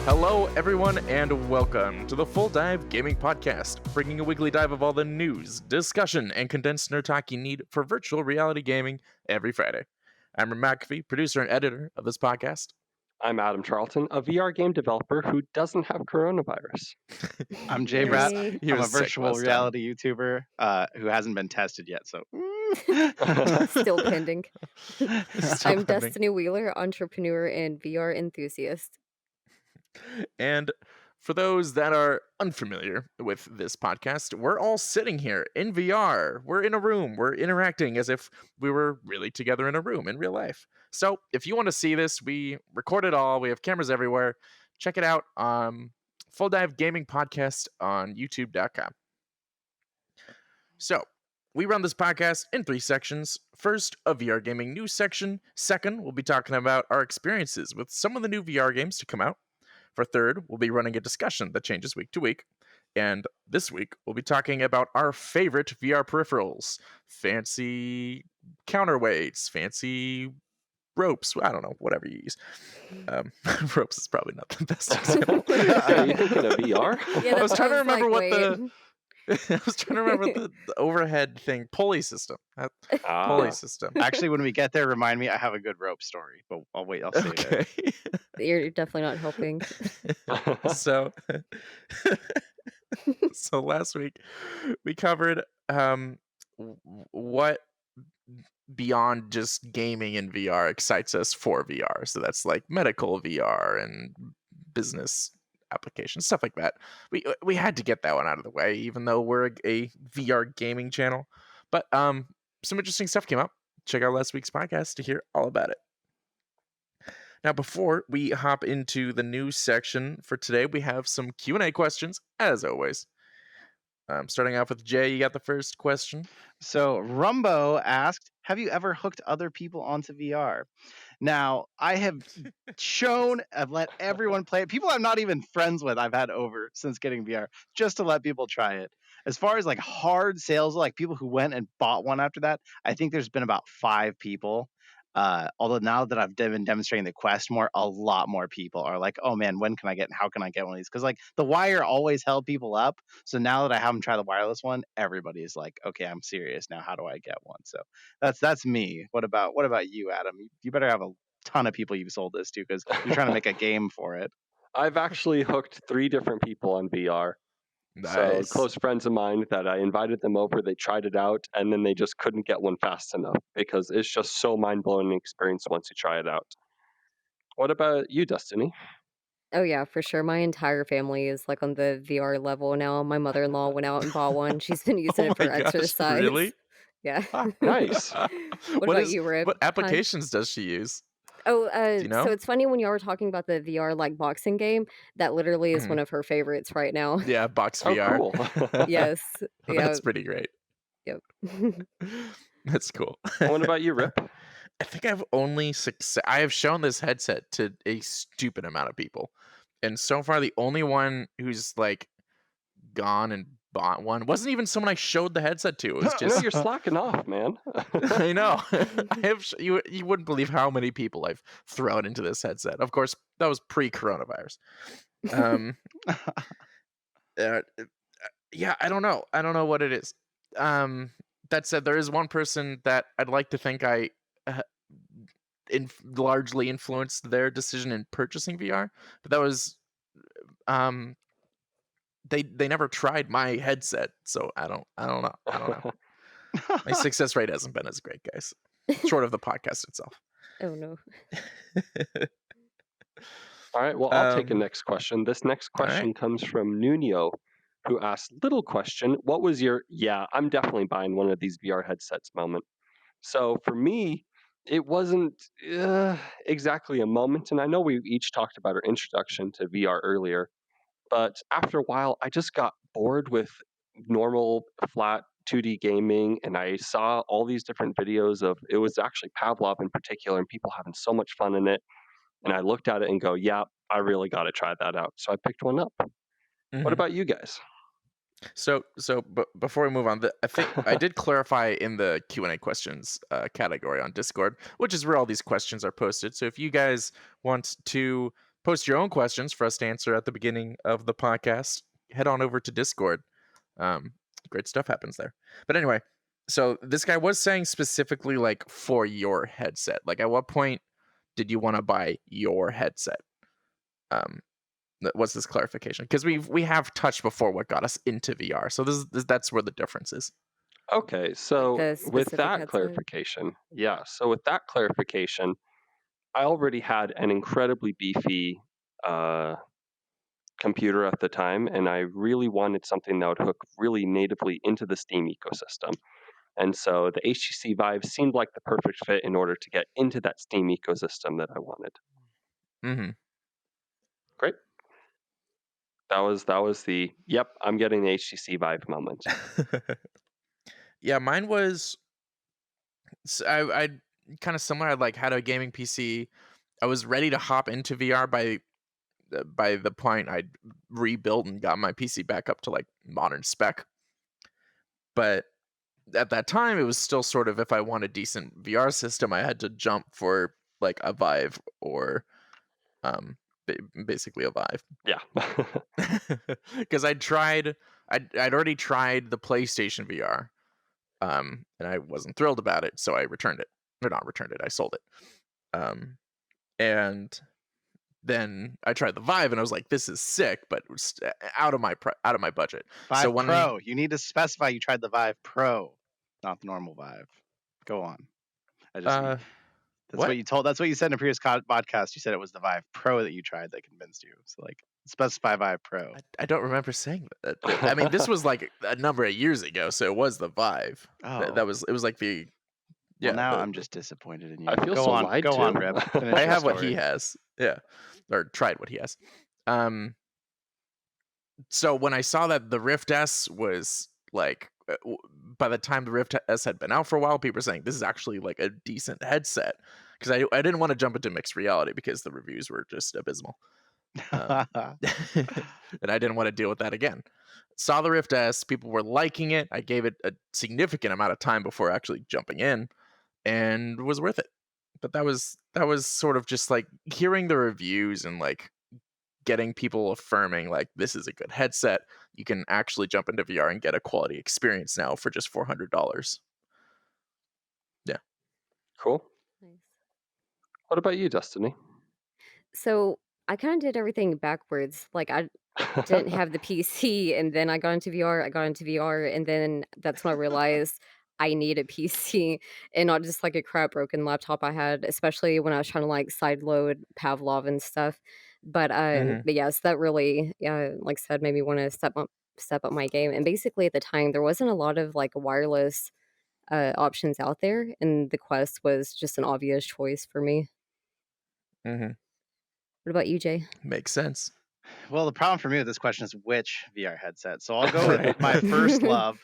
Hello, everyone, and welcome to the Full Dive Gaming Podcast, bringing a weekly dive of all the news, discussion, and condensed nerd talk you need for virtual reality gaming every Friday. I'm Rick McAfee, producer and editor of this podcast. I'm Adam Charlton, a VR game developer who doesn't have coronavirus. I'm Jay Bratt. He I'm a was sick virtual last time. reality YouTuber who hasn't been tested yet. So Still pending. Still I'm pending. Destiny Wheeler, entrepreneur and VR enthusiast. And for those that are unfamiliar with this podcast, we're all sitting here in VR. We're in a room. We're interacting as if we were really together in a room in real life. So if you want to see this, we record it all. We have cameras everywhere. Check it out. Full Dive Gaming Podcast on youtube.com. So we run this podcast in 3 sections. First, a VR gaming news section. Second, we'll be talking about our experiences with some of the new VR games to come out. For third, we'll be running a discussion that changes week to week. And this week, we'll be talking about our favorite VR peripherals. Fancy counterweights, fancy ropes. I don't know, whatever you use. Ropes is probably not the best example. Are you thinking of VR? Yeah, I was trying to sounds remember like, what wait. I was trying to remember the overhead thing. Pulley system. Pulley system. actually, when we get there, remind me. I have a good rope story, but I'll wait. I'll save it. Okay. You're definitely not helping. So so last week we covered what beyond just gaming in VR excites us for VR. So that's like medical VR and business applications, stuff like that. We had to get that one out of the way, even though we're a VR gaming channel. But some interesting stuff came up. Check out last week's podcast to hear all about it. Now, before we hop into the news section for today, we have some Q&A questions, as always. Starting off with Jay, you got the first question. So Rumbo asked, "Have you ever hooked other people onto VR?" Now, I have I've let everyone play it. People I'm not even friends with, I've had over since getting VR, just to let people try it. As far as like hard sales, like people who went and bought one after that, I think there's been about 5 people. Although now that I've been demonstrating the Quest more, a lot more people are like, "Oh man, when can I get and how can I get one of these?" Because like the wire always held people up. So now that I have them try the wireless one, everybody's like, "Okay, I'm serious now. How do I get one?" So that's me. What about you, Adam? You better have a ton of people you've sold this to because you're trying to make a game for it. I've actually hooked 3 different people on VR. Nice. So close friends of mine that I invited them over, they tried it out, and then they just couldn't get one fast enough because it's just so mind-blowing experience once you try it out. What about you, Destiny? Oh yeah, for sure. My entire family is like on the VR level now. My mother-in-law went out and bought one. She's been using Oh it for my gosh, exercise. really? Yeah. Nice. What about you, Rip? What applications does she use? Oh, Do you know? so it's funny when y'all were talking about the VR like boxing game. That literally is Mhm. one of her favorites right now. Yeah, Box Oh, VR. cool. Yes. Yeah. That's pretty great. Yep. That's cool. What about you, Rip? I think I've only I have shown this headset to a stupid amount of people. And so far the only one who's like gone and bought one wasn't even someone I showed the headset to. It was No, just you're slacking off, man. I know. I have you wouldn't believe how many people I've thrown into this headset. Of course, that was pre-coronavirus. Um yeah, I don't know. I don't know what it is. That said, there is one person that I'd like to think I largely influenced their decision in purchasing VR, but that was they never tried my headset, so I don't know. My success rate hasn't been as great, guys. Short of the podcast itself. Oh no. All right, well, I'll take the next question. This next all right. question comes from Nuno, who asked, little question, what was your, yeah, I'm definitely buying one of these VR headsets moment? So for me, it wasn't exactly a moment. And I know we each talked about our introduction to VR earlier, but after a while, I just got bored with normal flat 2D gaming, and I saw all these different videos of, it was actually Pavlov in particular, and people having so much fun in it. And I looked at it and go, yeah, I really got to try that out. So I picked one up. Mhm. What about you guys? So before we move on, I think I did clarify in the Q&A questions category on Discord, which is where all these questions are posted. So if you guys want to post your own questions for us to answer at the beginning of the podcast, head on over to Discord. Um, Great stuff happens there. But anyway, so this guy was saying specifically like for your headset. Like, at what point did you want to buy your headset? What's this clarification? Because we have touched before what got us into VR. So that's where the difference is. Okay, Like so the with specific that headset. clarification, yeah, so with that clarification, I already had an incredibly beefy uh, computer at the time, and I really wanted something that would hook really natively into the Steam ecosystem. And so the HTC Vive seemed like the perfect fit in order to get into that Steam ecosystem that I wanted. Mm-hmm. Great. That was the yep, I'm getting the HTC Vive moment. Yeah, mine was. I kind of similar. I like had a gaming PC. I was ready to hop into VR by the point I'd rebuilt and got my PC back up to like modern spec. But at that time, it was still sort of, if I want a decent VR system, I had to jump for like a Vive or um basically a Vive. Yeah. Because I'd already tried the PlayStation VR, and I wasn't thrilled about it, so I returned it. Or not returned it, I sold it. And then I tried the Vive, and I was like, "This is sick," but it was out of my budget. So Vive when I Pro. You need to specify you tried the Vive Pro, not the normal Vive. Go on. I just uh that's what what you told. That's what you said in a previous podcast. You said it was the Vive Pro that you tried that convinced you. So like specify Vive Pro. I don't remember saying that. I mean, this was like a number of years ago, so it was the Vive. Oh, It was like the well, yeah now the I'm just disappointed in you. I feel Go so on, lied go on, to. Rip. Finish I your have what he story. has. Yeah. Or tried what he has. So when I saw that the Rift S was like by the time the Rift S had been out for a while, people were saying this is actually like a decent headset, because I didn't want to jump into mixed reality because the reviews were just abysmal. Um, and I didn't want to deal with that again. Saw the Rift S, people were liking it. I gave it a significant amount of time before actually jumping in, and was worth it. But that was sort of just like hearing the reviews and like getting people affirming like this is a good headset. You can actually jump into VR and get a quality experience now for just $400. Yeah. Cool. Nice. What about you, Destiny? So I kind of did everything backwards. Like I didn't have the PC, and then I got into VR. I got into VR, and then that's when I realized I need a PC and not just like a crap broken laptop I had, especially when I was trying to like sideload Pavlov and stuff. Hmm. But yes, that really, yeah, like I said, made me want to step up my game. And basically, at the time, there wasn't a lot of like wireless options out there, and the Quest was just an obvious choice for me. Hmm. What about you, Jay? Makes sense. Well, the problem for me with this question is which VR headset. So I'll go with Right. my first love,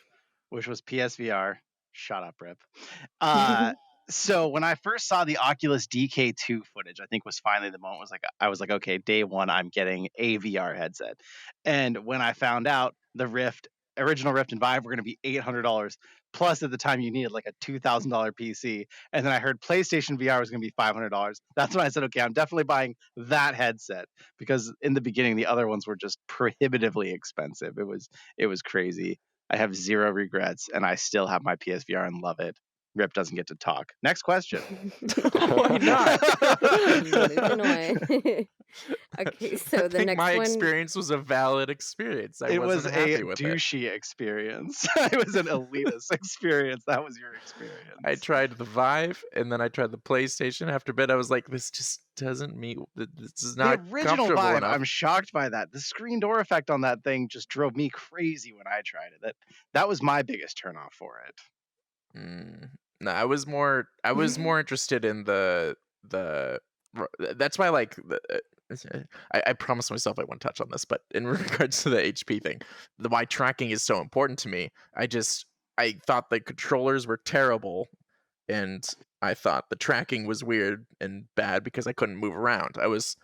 which was PSVR. Shut up, Rip. Uh, so when I first saw the Oculus DK2 footage, I think was finally the moment. I was like, okay, day one, I'm getting a VR headset. And when I found out the original Rift and Vive were going to be $800, plus at the time you needed like a $2,000 PC, and then I heard PlayStation VR was going to be $500. That's when I said, okay, I'm definitely buying that headset, because in the beginning the other ones were just prohibitively expensive. It was crazy. I have zero regrets, and I still have my PSVR and love it. Rip doesn't get to talk. Next question. Why not? Moving on. Okay, I so the think next my one. experience was a valid experience. I It was wasn't a happy with it. douchey experience. It was an elitist experience. That was your I experience. tried the Vive, and then I tried the PlayStation. After a bit, I was like, this just doesn't meet. This is The not original comfortable Vive, enough. I'm shocked by that. The screen door effect on that thing just drove me crazy when I tried it. That was my biggest turnoff for it. No, I was more interested in the. That's why I promised myself I wouldn't touch on this, but in regards to the HP thing, the why tracking is so important to me. I thought the controllers were terrible, and I thought the tracking was weird and bad because I couldn't move around. I was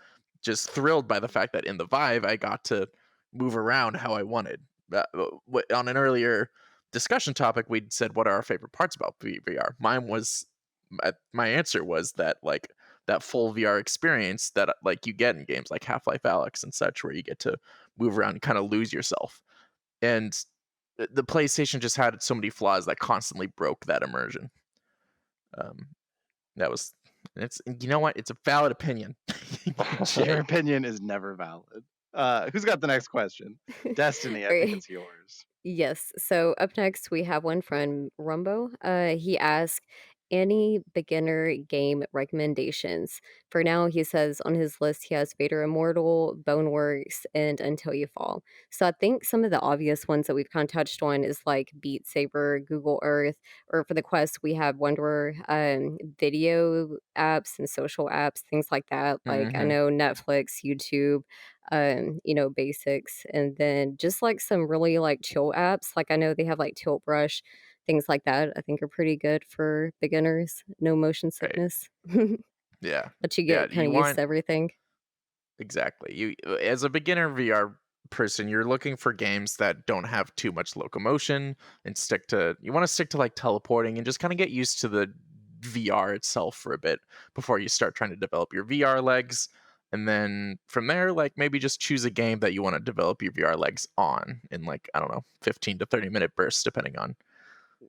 just thrilled by the fact that in the Vive I got to move around how I wanted. On an earlier discussion topic, we'd said what are our favorite parts about VR. My answer was that like that full VR experience that like you get in games like Half-Life Alyx and such, where you get to move around and kind of lose yourself. And the PlayStation just had so many flaws that constantly broke that immersion. Um, that was it's you know what? It's a valid opinion. Jay. Your opinion is never valid. Who's got the next question? Destiny, I think Right. it's yours. Yes. So up next we have one from Rumbo. He asked any beginner game recommendations. For now, he says on his list he has Vader Immortal, Boneworks, and Until You Fall. So I think some of the obvious ones that we've kind of touched on is like Beat Saber, Google Earth, or for the Quest we have Wanderer, video apps and social apps, things like that. Like I Mhm. know Netflix, YouTube, basics, and then just like some really like chill apps. Like I know they have like Tilt Brush, things like that. I think are pretty good for beginners. No motion Right. sickness. Yeah. Let you Yeah. get kind You of used want to everything. exactly. You as a beginner VR person, you're looking for games that don't have too much locomotion and you want to stick to like teleporting and just kind of get used to the VR itself for a bit before you start trying to develop your VR legs. And then from there, like maybe just choose a game that you want to develop your VR legs on in like, I don't know, 15 to 30-minute bursts, depending on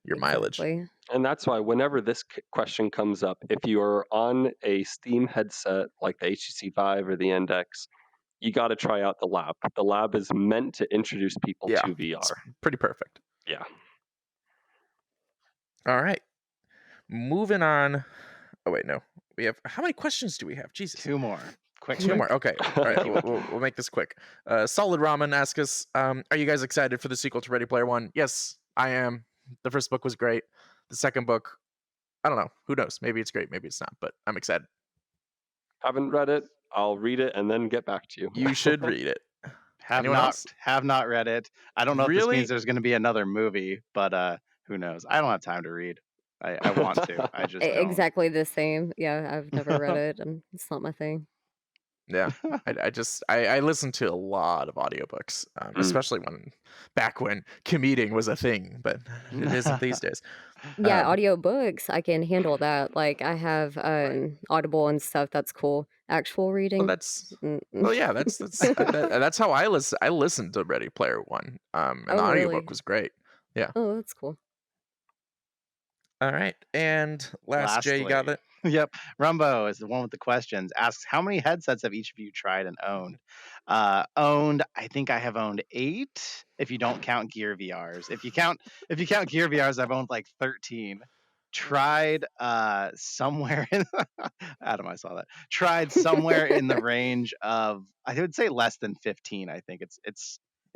your mileage. Exactly. And that's why whenever this question comes up, if you're on a Steam headset like the HTC Vive or the Index, you got to try out the lab. The lab is meant to introduce people Yeah, to it's VR. pretty perfect. Yeah. All right. Moving on. Oh, wait, no. We have, how many questions do we have? Jesus. 2 more. Quick, Two more. quick. Okay. All right. We'll make this quick. Solid Ramen asks us, are you guys excited for the sequel to Ready Player One? Yes, I am. The first book was great. The second book, I don't know. Who knows? Maybe it's great. Maybe it's not. But I'm excited. Haven't read it. I'll read it and then get back to you. You should read it. Have Anyone not else? have not read it. I don't know if this means Really? there's going to be another movie, but who knows? I don't have time to read. I want to. I just don't. Exactly the same. Yeah, I've never read it, and it's not my thing. Yeah. I listened to a lot of audiobooks, especially back when commuting was a thing, but it isn't these days. Yeah, Um, audiobooks, I can handle that. Like I have right. Audible and stuff. That's cool. Actual Well, reading. well, yeah, that's how I listen. I listened to Ready Player One, and Oh, the audiobook really? was great. Yeah. Oh, that's cool. All right, and last, Jay, you got Lastly, it. yep, Rumbo is the one with the questions. Asks how many headsets have each of you tried and owned? Owned, I think I have owned 8. If you don't count Gear VRs, if you count Gear VRs, I've owned like 13. Tried somewhere in Adam, I saw that. Tried somewhere in the range of I would say less than 15. I think it's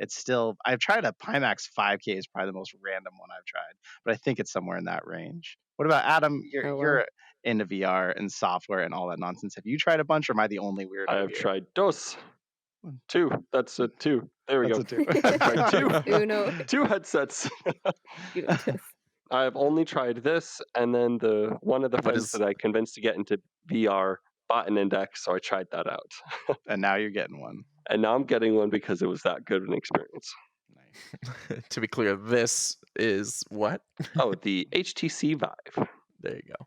still I've tried a Pimax 5K is probably the most random one I've tried, but I think it's somewhere in that range. What about Adam? You're Oh, wow. you're into VR and software and all that nonsense. Have you tried a bunch, or am I the only I weirdo have here? tried dos. 2. That's a 2. There we That's go. a 2. I've tried 2. Uno. 2 headsets. You don't just. I've only tried this, and then one of the What friends is that I convinced to get into VR bought an Index, so I tried that out. And now you're getting one. And now I'm getting one because it was that good an experience. Nice. to be clear? This is what? Oh, the HTC Vive. There you go.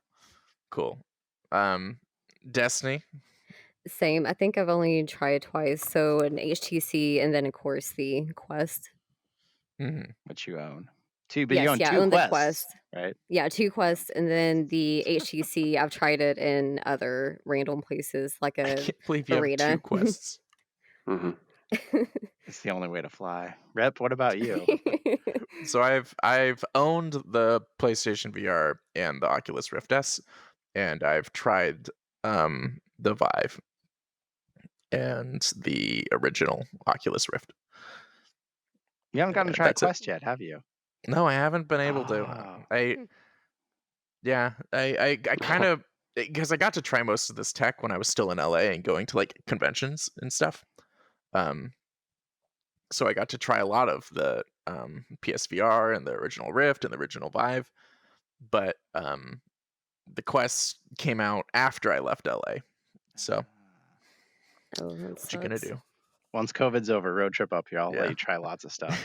Cool. Destiny. Same. I think I've only tried twice. So an HTC and then of course the Quest. Mhm. What you own? 2, but you Yes, own yeah, I 2 own the quests, Quest. right? Yeah, 2 Quests, and then the HTC, I've tried it in other random places like I a can't believe you have 2 arena. quests. Hmm. It's the only way to fly. Rep, what about you? So I've owned the PlayStation VR and the Oculus Rift S, and I've tried the Vive and the original Oculus Rift. You haven't gotten to try That's it. Quest yet, have you? No, I haven't been able to. Oh. I kind of because I got to try most of this tech when I was still in LA and going to like conventions and stuff. Um, so I got to try a lot of the PSVR and the original Rift and the original Vive, but the Quest came out after I left LA. So Oh, that what you gonna sucks. do? Once COVID's over, road trip up here. I'll Yeah. let you try lots of stuff.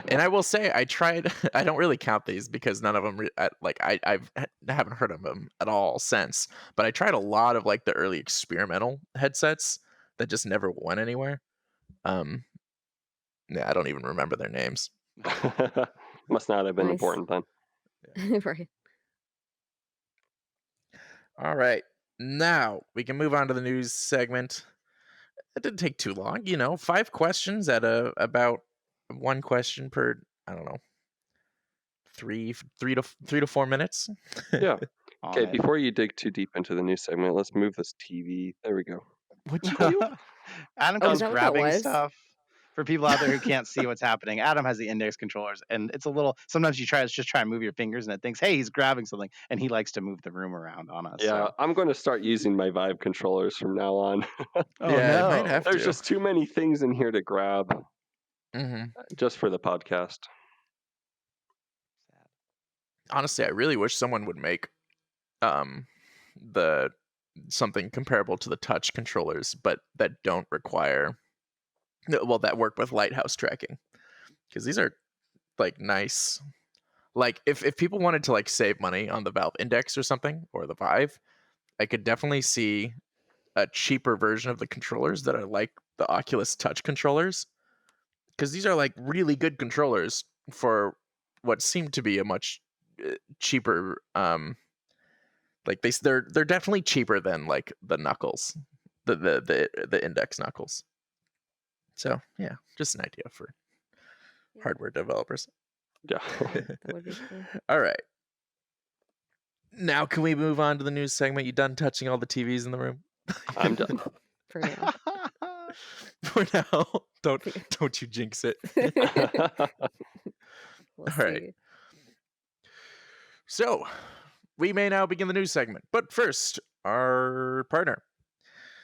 And I will say, I tried. I don't really count these because none of them, haven't heard of them at all since. But I tried a lot of like the early experimental headsets that just never went anywhere. Yeah, I don't even remember their names. Must not have been Nice. important then. Right. All right, now we can move on to the news segment. It didn't take too long, 5 questions at about 1 question per, I don't know, 3 to 4 minutes. Yeah. On Okay, it. before you dig too deep into the news segment, let's move this TV. There we go. What'd you do? Adam Oh, keeps is that what that grabbing was? stuff. For people out there who can't see what's happening, Adam has the index controllers, and it's a little. Sometimes you just try and move your fingers, and it thinks, "Hey, he's grabbing something," and he likes to move the room around on us. Yeah, So. I'm going to start using my Vive controllers from now on. Oh Yeah, it might no! have There's to. just too many things in here to grab Mhm. just for the podcast. Honestly, I really wish someone would make um the something comparable to the touch controllers, but that don't require that work with lighthouse tracking, because these are like nice. Like if people wanted to like save money on the Valve Index or something or the Vive, I could definitely see a cheaper version of the controllers that are like the Oculus Touch controllers, because these are like really good controllers for what seemed to be a much cheaper. Like they're definitely cheaper than like the Knuckles, the Index Knuckles. So yeah, just an idea for Yeah, hardware developers. Yeah. that would be cool. All right. Now can we move on to the news segment? You done touching all the TVs in the room? I'm done. For now. For now. Don't you jinx it. We'll All right. see. So we may now begin the news segment, but first, our partner.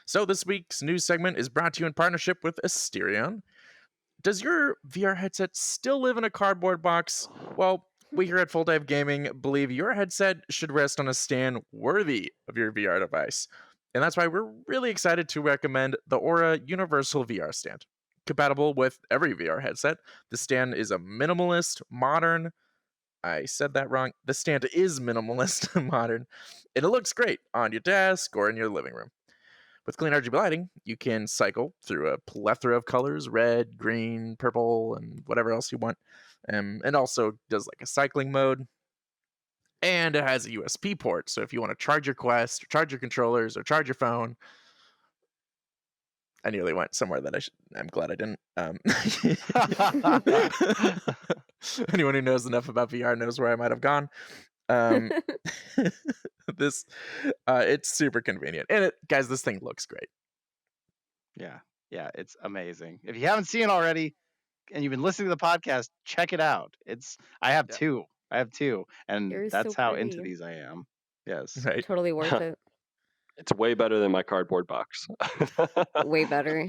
So this week's news segment is brought to you in partnership with Asterion. Does your VR headset still live in a cardboard box? Well, we here at Full Dive Gaming believe your headset should rest on a stand worthy of your VR device. And that's why we're really excited to recommend the Aura Universal VR Stand. Compatible with every VR headset, the stand is a minimalist, modern. I said that wrong. The stand is minimalist, modern, and it looks great on your desk or in your living room. With clean RGB lighting, you can cycle through a plethora of colors: red, green, purple, and whatever else you want. And also does like a cycling mode. And it has a USB port, so if you want to charge your Quest, or charge your controllers, or charge your phone. I nearly went somewhere that I'm glad I didn't. Anyone who knows enough about VR knows where I might have gone. Um, this, it's super convenient, and guys, this thing looks great. Yeah, it's amazing. If you haven't seen it already and you've been listening to the podcast, check it out. I have Yeah. two. And Yours that's so how into pretty. these I am. Yes. Right. Totally worth it. It's way better than my cardboard box. Way better.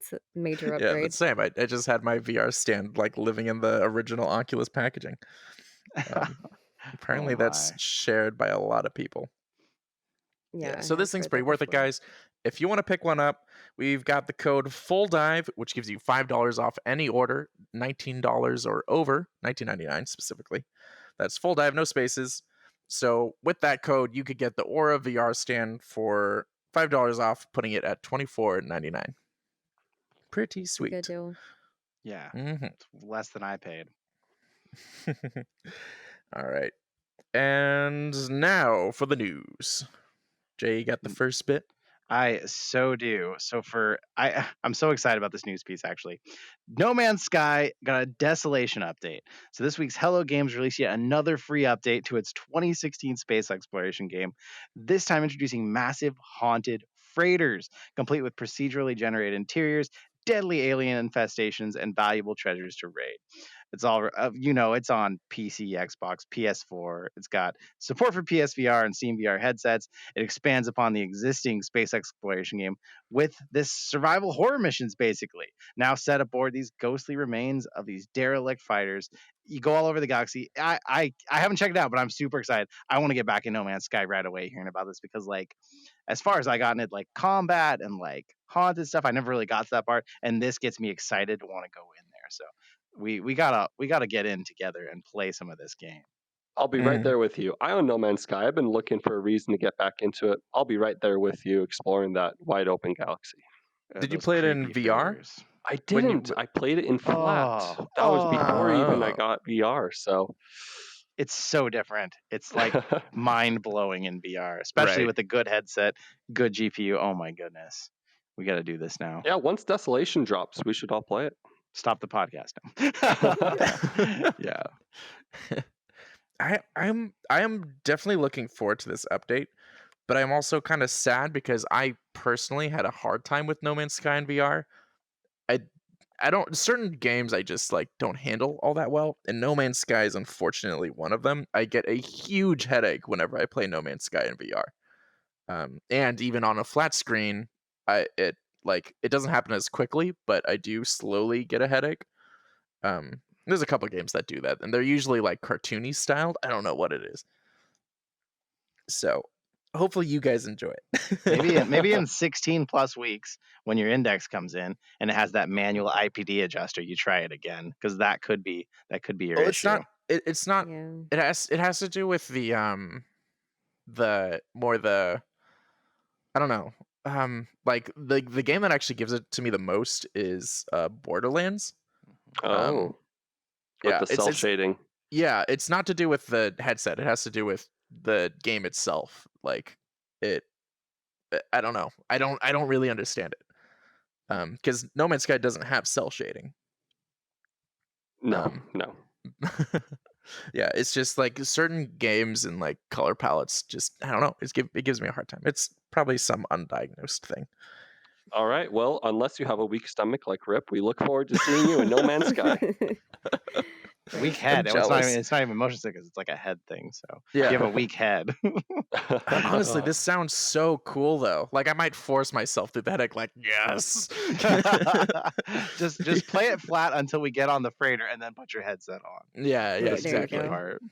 It's a major Yeah, upgrade. the same. I just had my VR stand like living in the original Oculus packaging. Apparently, that's my. shared by a lot of people. Yeah, So this I've thing's heard pretty that worth it, before. guys. If you want to pick one up, we've got the code FULLDIVE, which gives you $5 off any order, $19 or over, $19.99 specifically. That's full dive, no spaces. So with that code, you could get the Aura VR stand for $5 off, putting it at $24.99. Pretty It's a good sweet. deal. Yeah. Mhm. It's less than I paid. All right. And now for the news. Jay, you got the first bit? I so do. I'm so excited about this news piece actually. No Man's Sky got a Desolation update. So this week's Hello Games released yet another free update to its 2016 space exploration game, this time introducing massive haunted freighters, complete with procedurally generated interiors, deadly alien infestations, and valuable treasures to raid. It's all it's on PC, Xbox, PS4. It's got support for PSVR and Steam VR headsets. It expands upon the existing space exploration game with this survival horror missions, basically. Now set aboard these ghostly remains of these derelict fighters. You go all over the galaxy. I haven't checked it out, but I'm super excited. I want to get back in No Man's Sky right away hearing about this because like as far as I got in it, like combat and like haunted stuff, I never really got to that part. And this gets me excited to want to go in there. So we gotta get in together and play some of this game. I'll be right Mm. there with you. I own No Man's Sky. I've been looking for a reason to get back into it. I'll be right there with you exploring that wide open galaxy. Did you Those play it in creepy VR? fritters. I When you didn't. I played it in flat. Oh, That was before even I Oh. got VR. So it's so different. It's like mind blowing in VR, especially Right. with a good headset, good GPU. Oh my goodness. We got to do this now. yeah, once Desolation drops, we should all play it. Stop the podcast now. Yeah. I am definitely looking forward to this update, but I'm also kind of sad because I personally had a hard time with No Man's Sky in VR. I I don't certain games I just like don't handle all that well, and No Man's Sky is unfortunately one of them. I get a huge headache whenever I play No Man's Sky in VR. And even on a flat screen, it doesn't happen as quickly, but I do slowly get a headache. There's a couple games that do that, and they're usually like cartoony styled. I don't know what it is. So hopefully you guys enjoy Maybe it. in 16 plus weeks when your index comes in and it has that manual IPD adjuster, you try it again because that could be your Oh, it's issue. not. It's not. Yeah. It has to do with the more the I don't know. Like the game that actually gives it to me the most is Borderlands. Um, Oh, with yeah, the cell shading. yeah, it's not to do with the headset. It has to do with the game itself. Like it, I don't know. I don't really understand it. Because No Man's Sky doesn't have cell shading. No, Um, no. yeah, it's just like certain games and like color palettes. Just I don't know. It gives me a hard time. It's probably some undiagnosed thing. All right. Well, unless you have a weak stomach like Rip, we look forward to seeing you in No Man's Sky. Weak Right. head. I'm It's not even jealous. it's not even motion sickness. It's like a head thing. So if you Yeah. have a weak head, Honestly, Oh. this sounds so cool though. Like I might force myself through the headache. Like yes. just play it flat until we get on the freighter and then put your headset on Yeah, for yeah, the There you spooky exactly. go. part.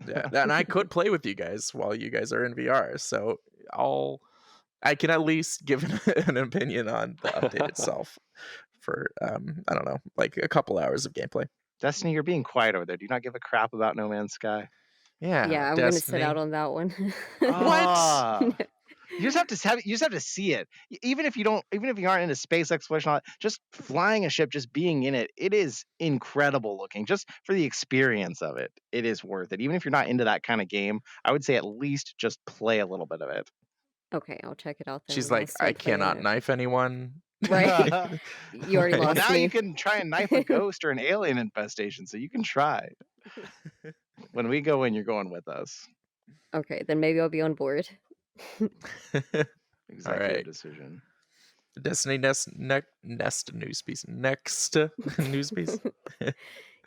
Yeah, and I could play with you guys while you guys are in VR. So I can at least give an opinion on the update itself for I don't know, like a couple hours of gameplay. Destiny, you're being quiet over there. Do you not give a crap about No Man's Sky? Yeah, Yeah, I'm gonna sit out Destiny. on that one. What? Ah, you just have to see it. Even if you aren't into space exploration, all that, just flying a ship, just being in it, it is incredible looking. Just for the experience of it, it is worth it. Even if you're not into that kind of game, I would say at least just play a little bit of it. Okay, I'll check it out then, She's and I'll like, I start playing cannot it. knife anyone. Right? You already Well, Right. lost now you me. can try and knife a ghost or an alien infestation, so you can try. When we go in, you're going with us. Okay, then maybe I'll be on board. All Executive right. decision. Destiny nest news piece. Next news piece.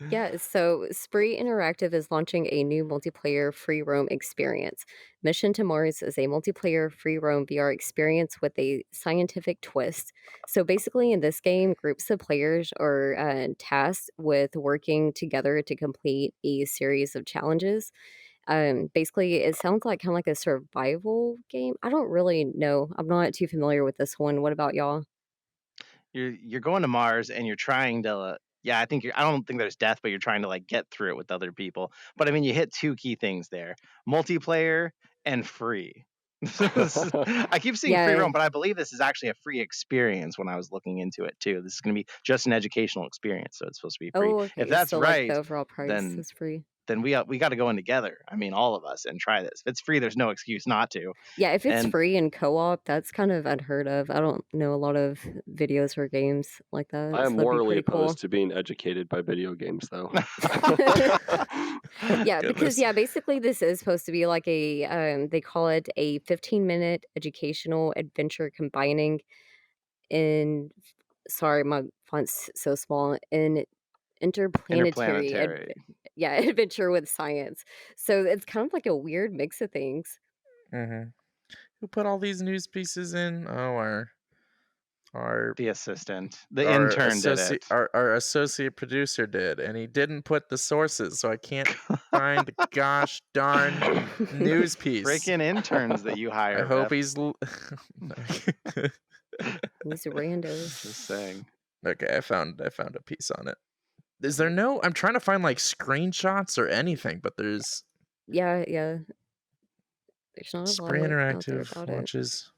Yeah, so Spree Interactive is launching a new multiplayer free roam experience. Mission to Mars is a multiplayer free roam VR experience with a scientific twist. So basically, in this game, groups of players are tasked with working together to complete a series of challenges. Basically, it sounds like kind of like a survival game. I don't really know. I'm not too familiar with this one. What about y'all? You're going to Mars and you're trying to yeah, I don't think there's death, but you're trying to like get through it with other people. But I mean, you hit two key things there: multiplayer and free. I keep seeing free Yeah. roam, but I believe this is actually a free experience when I was looking into it too. This is going to be just an educational experience, so it's supposed to be free. Oh, If okay. that's So like right, the overall price then is free. we got to go in together. I mean, all of us and try this. If it's free, there's no excuse not to. Yeah, if it's And free and co-op, that's kind of unheard of. I don't know a lot of videos or games like I that, am so that'd be morally pretty cool. opposed to being educated by video games, though. Yeah, because Goodness. basically this is supposed to be like a they call it a 15-minute educational adventure combining in sorry, my font's so small. In interplanetary Interplanetary. adventure with science. So it's kind of like a weird mix of things. Mm-hmm. Who put all these news pieces in? Oh, our The assistant. The our intern did associate it. our associate producer did, and he didn't put the sources, so I can't find the gosh darn news piece. Freaking interns that you hire, I hope Beth. he's These randos. Just saying. okay. I found a piece on it. Is there no? I'm trying to find like screenshots or anything, but there's Yeah. There's not a Spray lot out there Interactive about it. launches.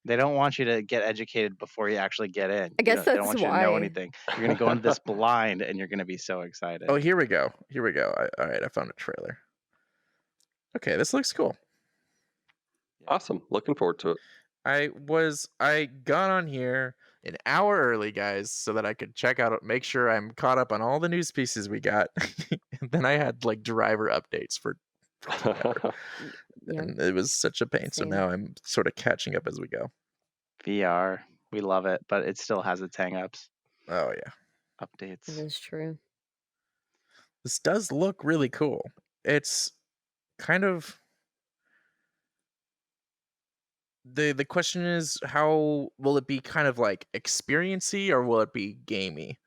They don't want you to get educated before you actually get in. I guess They don't that's want you to know why. anything. You're gonna go into this blind, and you're gonna be so excited. Oh, here we go. All right, I found a trailer. Okay, this looks cool. Awesome. Looking forward to it. I got on here an hour early, guys, so that I could check out, make sure I'm caught up on all the news pieces we got. And then I had like driver updates for forever. Yeah. And it was such a pain. So Same. now I'm sort of catching up as we go. VR, we love it, but it still has its hangups. Oh yeah, Updates. That is true. this does look really cool. It's kind of the question is, how will it be kind of like experiency or will it be gamey?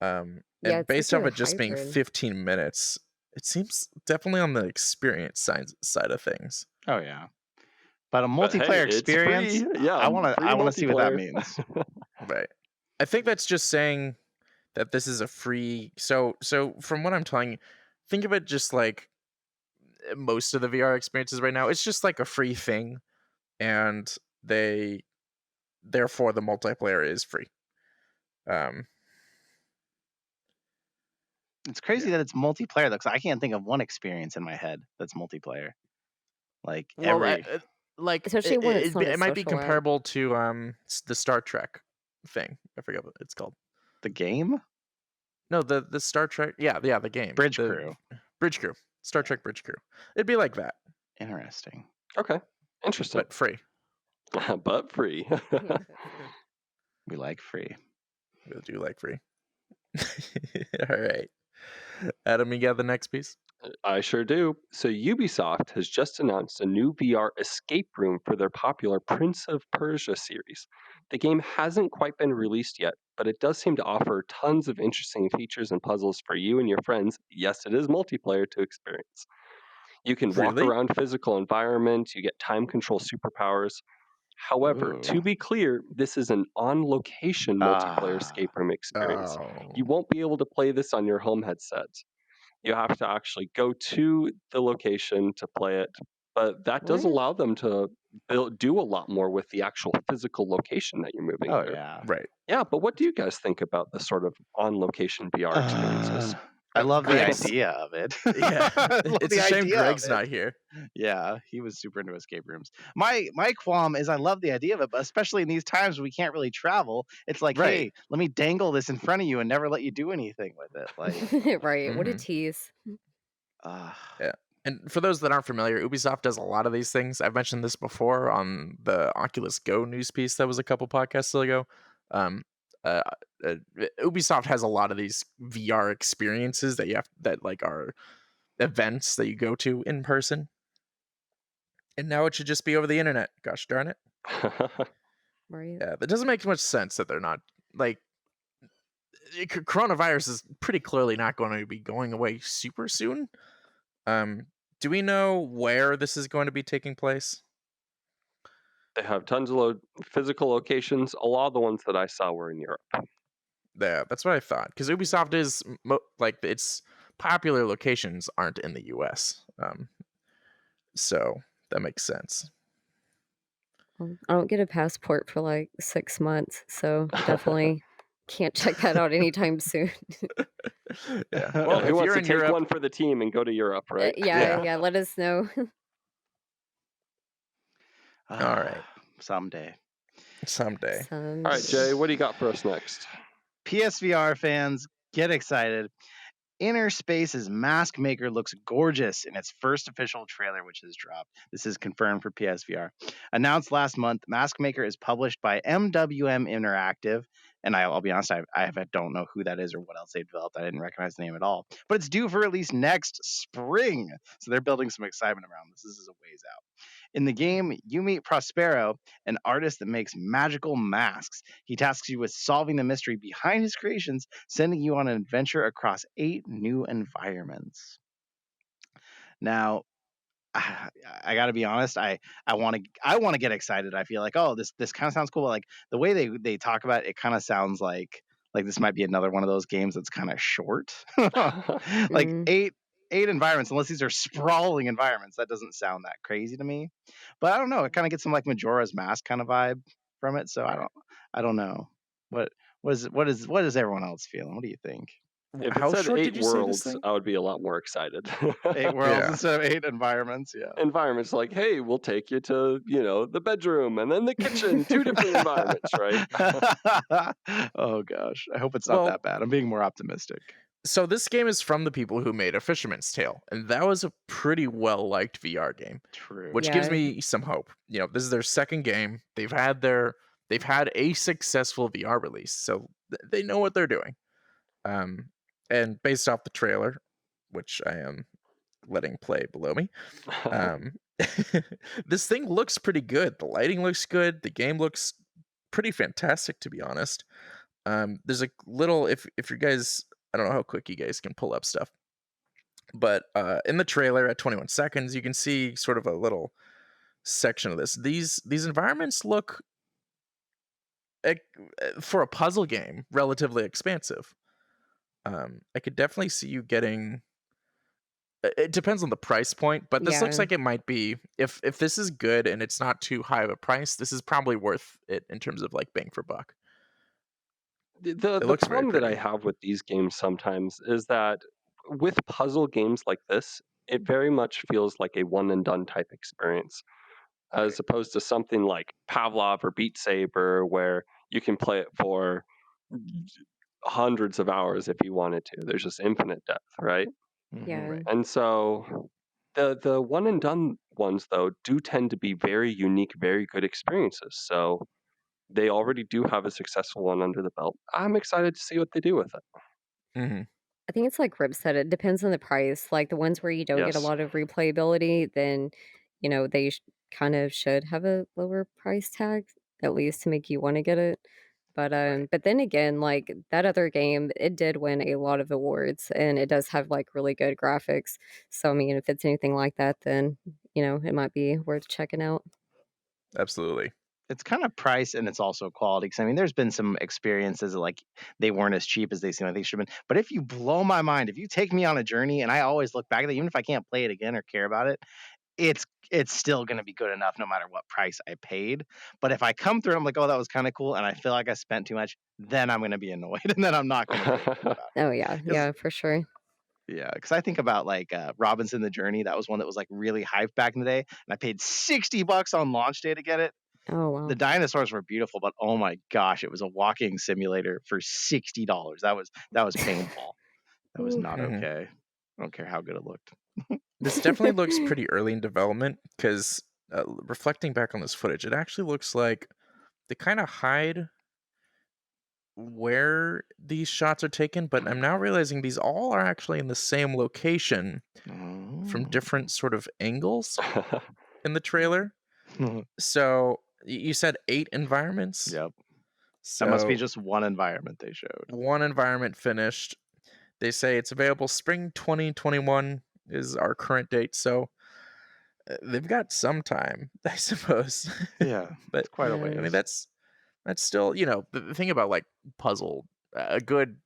Yeah, And it's based like off a it just being hybrid. 15 minutes, it seems definitely on the experience side of things. Oh yeah, but a But hey, multiplayer it's experience. free. Yeah, I want to see what that multiplayer. means. Right. I think that's just saying that this is a free. So from what I'm telling you, think of it just like most of the VR experiences right now. It's just like a free thing, and therefore the multiplayer is free. It's crazy that it's multiplayer though, because I can't think of one experience in my head that's multiplayer. Like Well, every like Especially when it's not a it might be social app. comparable to the Star Trek thing. I forget what it's called. the game, No, the Star Trek. Yeah, the game. Bridge The Crew. Bridge Crew. Star Trek Bridge Crew. It'd be like that, Interesting. Okay. Interesting. but free. But free. We like free. We'll do like free. All right, Adam, you got the next piece. I sure do. So Ubisoft has just announced a new VR escape room for their popular Prince of Persia series. The game hasn't quite been released yet, but it does seem to offer tons of interesting features and puzzles for you and your friends. Yes, it is multiplayer to experience. You can walk Really? around physical environments, you get time control superpowers. However, Ooh. to be clear, this is an on-location multiplayer Ah. escape room experience. Oh, You won't be able to play this on your home headset. You have to actually go to the location to play it, but that does What? allow them to do a lot more with the actual physical location that you're moving Oh through. yeah. right. Yeah, but what do you guys think about the sort of on-location VR experiences? I love the Greg's- idea of it. Yeah, I love it's the a shame idea of Greg's it. not here. Yeah, he was super into escape rooms. My qualm is I love the idea of it, but especially in these times we can't really travel. It's like, Right. hey, let me dangle this in front of you and never let you do anything with it. Like, Right. What a Mhm. tease. Yeah. And for those that aren't familiar, Ubisoft does a lot of these things. I've mentioned this before on the Oculus Go news piece that was a couple podcasts ago. Um, uh, Ubisoft has a lot of these VR experiences that like are events that you go to in person. And now it should just be over the internet. Gosh darn it. Right. Yeah, that doesn't make much sense that they're not like coronavirus is pretty clearly not going to be going away super soon. Do we know where this is going to be taking place? They have tons of physical locations. A lot of the ones that I saw were in Europe. Yeah, that's what I thought. Because Ubisoft is like its popular locations aren't in the U.S. So that makes sense. I don't get a passport for like 6 months, so definitely can't check that out anytime soon. Yeah. Well, Well, who if wants you're to in take Europe, one for the team and go to Europe, right? Yeah. Let us know. All right. Someday. Someday. All right, Jay, what do you got for us next? PSVR fans, get excited. Inner Space's Mask Maker looks gorgeous in its first official trailer, which has dropped. This is confirmed for PSVR. Announced last month, Mask Maker is published by MWM Interactive and I'll be honest, I don't know who that is or what else they developed. I didn't recognize the name at all. But it's due for release next spring, so they're building some excitement around this. This is a ways out. In the game, you meet Prospero, an artist that makes magical masks. He tasks you with solving the mystery behind his creations, sending you on an adventure across 8 new environments. Now, I got to be honest. I want to get excited. I feel like, oh, this kind of sounds cool. Like the way they talk about it, it kind of sounds like this might be another one of those games that's kind of short. Like Mm, eight environments, unless these are sprawling environments, that doesn't sound that crazy to me. But I don't know. It kind of gets some like Majora's Mask kind of vibe from it. So I don't know. What what is everyone else feeling? What do you think? If it How said short 8 did you say this worlds, thing? I would be a lot more excited. 8 worlds Yeah. instead of 8 environments. Yeah. Environments like, hey, we'll take you to, the bedroom and then the kitchen, 2 different environments, right? Oh gosh, I hope it's not Well, that bad. I'm being more optimistic. so this game is from the people who made A Fisherman's Tale, and that was a pretty well-liked VR game, True. which gives yeah. me some hope. This is their second game. They've had a successful VR release, so they know what they're doing. Um, and based off the trailer, which I am letting play below me, um, this thing looks pretty good. The lighting looks good. The game looks pretty fantastic, to be honest. There's a little if you guys, I don't know how quick you guys can pull up stuff, but in the trailer at 21 seconds, you can see sort of a little section of this. These environments look ec- for a puzzle game relatively expansive. I could definitely see you getting. It depends on the price point, but this looks Yeah. like it might be if this is good and it's not too high of a price. This is probably worth it in terms of like bang for buck. The It the looks very problem that I pretty. have with these games sometimes is that with puzzle games like this, it very much feels like a one and done type experience, Right. as opposed to something like Pavlov or Beat Saber, where you can play it for hundreds of hours if you wanted to. There's just infinite depth, right? Yeah. Right. And so the one and done ones though do tend to be very unique, very good experiences. So they already do have a successful one under the belt. I'm excited to see what they do with it. Hmm. I think it's like Rip said, it depends on the price. Like the ones where you don't get a Yes. lot of replayability, then, they kind of should have a lower price tag, at least to make you want to get it. Right. But then again, like that other game, it did win a lot of awards and it does have like really good graphics. So I mean, if it's anything like that, then, it might be worth checking out. Absolutely. It's kind of price and it's also quality. Because I mean, there's been some experiences that, like they weren't as cheap as they seem like they should have been. But if you blow my mind, if you take me on a journey, and I always look back at it, even if I can't play it again or care about it, it's still going to be good enough no matter what price I paid. But if I come through, and I'm like, oh, that was kind of cool, and I feel like I spent too much, then I'm going to be annoyed, and then I'm not going to play the game about Oh yeah, it. yeah, for sure. Yeah, because I think about like Robinson the Journey. That was one that was like really hyped back in the day, and I paid $60 on launch day to get it. Oh The wow. dinosaurs were beautiful, but oh my gosh, it was a walking simulator for $60. That was painful. That was Ooh. not Hmm. okay. I don't care how good it looked. This definitely looks pretty early in development because reflecting back on this footage, it actually looks like they kind of hide where these shots are taken, but I'm now realizing these all are actually in the same location from Oh. different sort of angles in the trailer. So you said 8 environments. Yep. That must be So just one environment they showed. one environment finished. They say it's available spring 2021 is our current date. So they've got some time, I suppose. Yeah, But it's quite a Yeah. I mean, ways. that's still, the thing about like puzzle, a good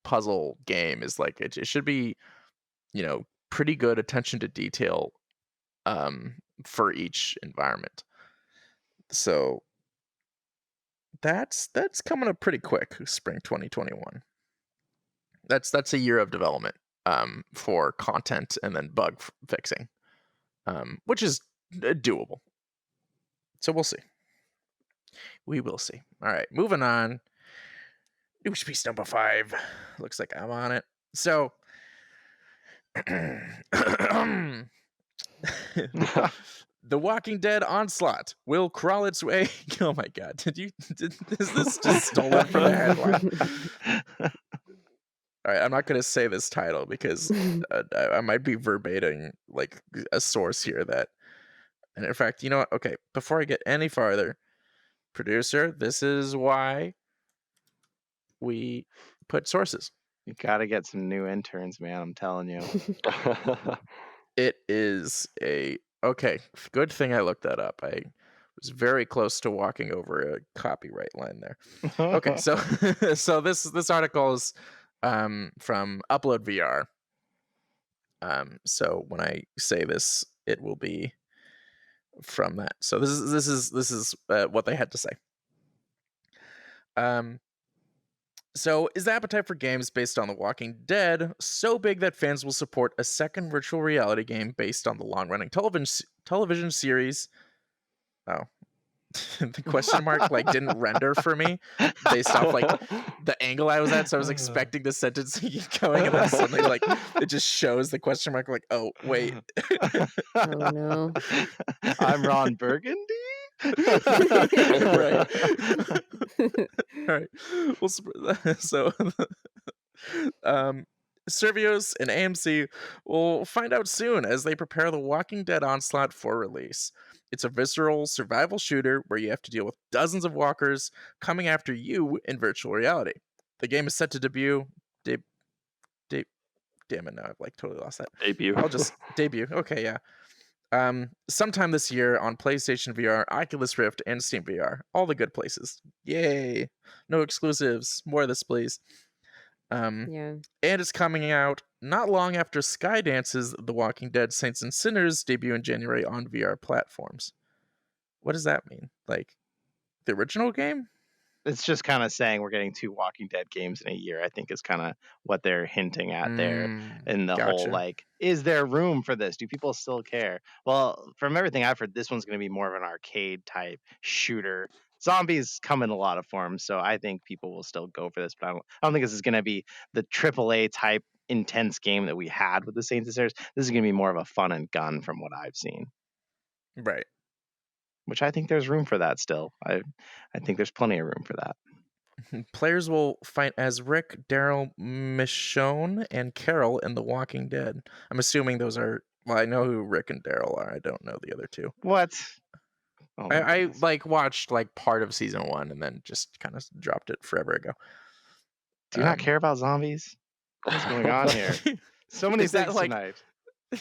puzzle game is like it should be, pretty good attention to detail for each environment. So that's coming up pretty quick, spring 2021. That's a year of development for content and then bug fixing, which is doable. So we'll see. We will see. All right, moving on. News piece number 5. Looks like I'm on it. So The Walking Dead Onslaught will crawl its way. Oh my god! Is this just stolen from a headline? All right, I'm not gonna say this title because I might be verbating like a source here that. And in fact, you know what? Okay, before I get any farther, producer, this is why we put sources. You gotta get some new interns, man. I'm telling you. It is okay. Good thing I looked that up. I was very close to walking over a copyright line there. Okay, so so this article is from Upload VR. So when I say this, it will be from that. So this is what they had to say. So is the appetite for games based on The Walking Dead so big that fans will support a second virtual reality game based on the long-running television series? Oh, the question mark like didn't render for me based off like the angle I was at, so I was expecting the sentence to keep going, and then suddenly like it just shows the question mark. Like, oh wait, Oh no. I'm Ron Burgundy. right? All right. Well, so Servios and AMC will find out soon as they prepare The Walking Dead Onslaught for release. It's a visceral survival shooter where you have to deal with dozens of walkers coming after you in virtual reality. The game is set to debut. Damn it! Now I've like totally lost that. Debut. I'll just debut. Okay, yeah. Sometime this year on PlayStation VR, Oculus Rift, and Steam VR. All the good places. Yay! No exclusives. More of this, please. Yeah. And it's coming out not long after Skydance's The Walking Dead Saints and Sinners debut in January on VR platforms. What does that mean? Like, the original game? It's just kind of saying we're getting 2 Walking Dead games in a year, I think is kind of what they're hinting at there. And the whole, Gotcha. like, is there room for this? Do people still care? Well, from everything I've heard, this one's going to be more of an arcade type shooter. Zombies come in a lot of forms, so I think people will still go for this. But I don't think this is going to be the AAA type intense game that we had with the Saints and Sinners. This is going to be more of a fun and gun from what I've seen, Right. which I think there's room for that still. I think there's plenty of room for that. Players will fight as Rick, Daryl, Michonne, and Carol in The Walking Dead. I'm assuming those are. Well, I know who Rick and Daryl are. I don't know the other two. What? Oh my I goodness. like watched like part of season 1 and then just kind of dropped it forever ago. Do you not care about zombies? What's going on here? So many Is that things like- tonight.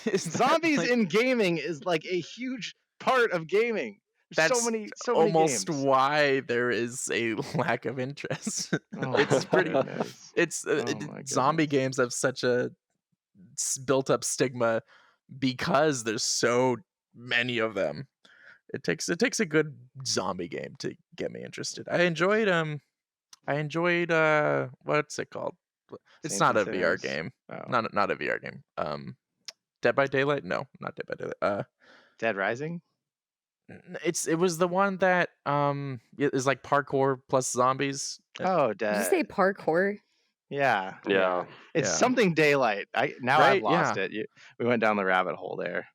Is that, Zombies like, in gaming is like a huge part of gaming. There's That's so many almost games. why there is a lack of interest. Oh It's my pretty. goodness. It's Oh my zombie goodness. games have such a built-up stigma because there's so many of them. It takes a good zombie game to get me interested. I enjoyed what's it called? It's Saints not and a VR Sinners. game. Oh. Not a VR game. Dead by Daylight? No, not Dead by Daylight. Dead Rising? It was the one that is like parkour plus zombies. Oh, Did you say parkour? Yeah. Yeah. It's Yeah. something daylight. I've Right, lost yeah. it. We went down the rabbit hole there.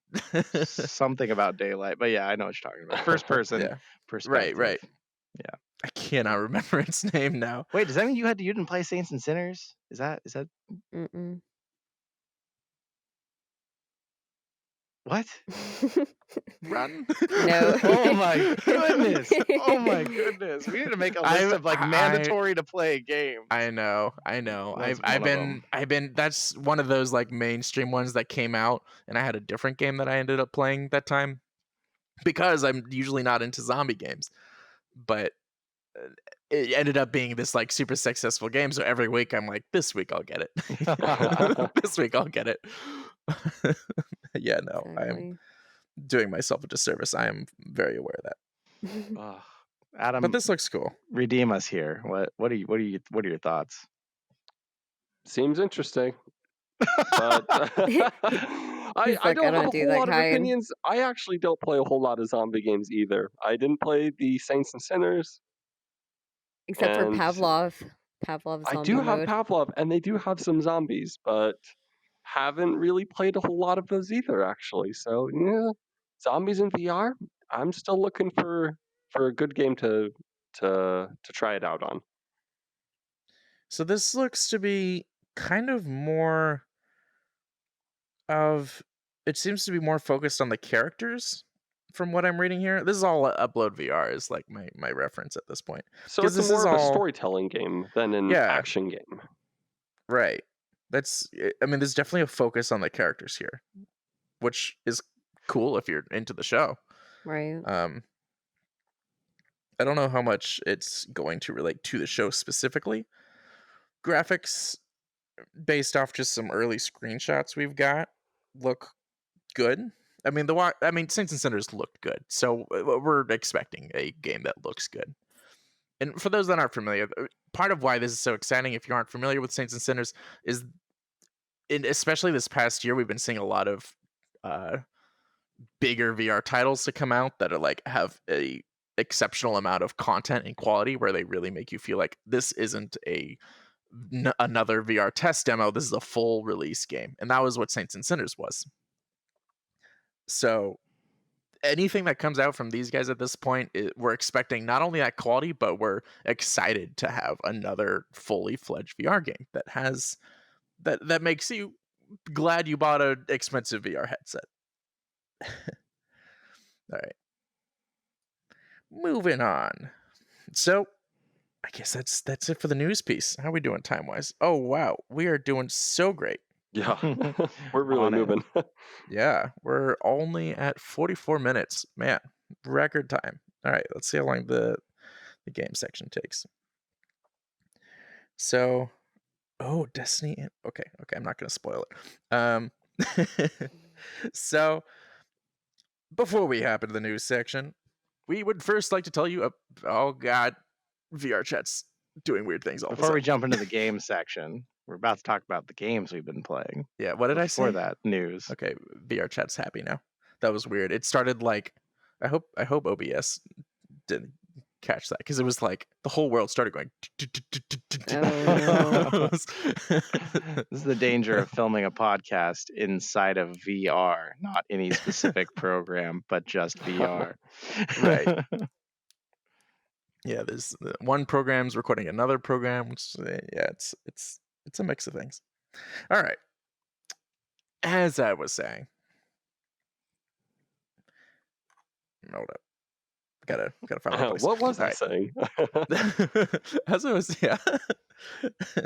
Something about daylight. But yeah, I know what you're talking about. First person Yeah. perspective. Right. Yeah. I cannot remember its name now. Wait, does that mean you didn't play Saints and Sinners? Is that Mm-mm. what? Run. No. Oh my goodness. Oh my goodness. We need to make a list of like mandatory to play games. I know. That's I've one of been that's one of those like mainstream ones that came out, and I had a different game that I ended up playing that time because I'm usually not into zombie games. But it ended up being this like super successful game, so every week I'm like, this week I'll get it. This week I'll get it. Yeah, no, I'm Exactly. doing myself a disservice. I am very aware of that. Ugh. Adam, But this looks cool. redeem us here. What are your thoughts? Seems interesting. But He's I like, don't "I have don't a do whole that lot of kind." opinions. I actually don't play a whole lot of zombie games either. I didn't play the Saints and Sinners. Except for And Pavlov. Pavlov's I zombie do have mode. Pavlov, and they do have some zombies, but haven't really played a whole lot of those either, actually. So yeah, Zombies in VR, I'm still looking for a good game to try it out on. So this looks to be kind of more of it seems to be more focused on the characters from what I'm reading here. This is all Upload VR is like my reference at this point. So Because it's a this more is of a all storytelling game than an yeah, action game. right. I mean there's definitely a focus on the characters here, which is cool if you're into the show. Right. Um I don't know how much it's going to relate to the show specifically. Graphics based off just some early screenshots we've got look good. I mean Saints and Sinners looked good, so we're expecting a game that looks good. And for those that aren't familiar, part of why this is so exciting, if you aren't familiar with Saints and Sinners, is especially this past year, we've been seeing a lot of uh, bigger VR titles to come out that are like have a exceptional amount of content and quality, where they really make you feel like this isn't another VR test demo. This is a full release game, and that was what Saints and Sinners was. So anything that comes out from these guys at this point, we're expecting not only that quality, but we're excited to have another fully fledged VR game that has that makes you glad you bought an expensive VR headset. All right, moving on. So I guess that's it for the news piece. How are we doing time wise? Oh wow, we are doing so great. Yeah, we're really On it. moving. Yeah, we're only at 44 minutes. Man, record time. All right, let's see how long the game section takes. So, oh, Destiny. Okay, I'm not going to spoil it. So, before we hop into the news section, we would first like to tell you, oh god, VR chat's doing weird things all of a Before we sudden. jump into the game section, we're about to talk about the games we've been playing. Yeah, what did I Before say? that, news. Okay, VR chat's happy now. That was weird. It started like, I hope OBS didn't catch that, because it was like the whole world started going. Oh no. This is the danger of filming a podcast inside of VR, not any specific program, but just VR. Right. Yeah, there's one program's recording another program, which yeah, it's a mix of things. All right. As I was saying, hold up. Gotta find my place. What was All I right. saying? As I was, yeah.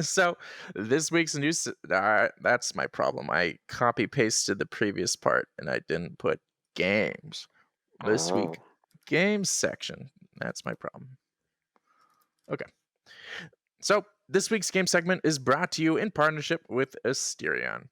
So this week's news. That's my problem. I copy pasted the previous part and I didn't put games. This week, Oh. games section. That's my problem. Okay. So this week's game segment is brought to you in partnership with Asterion.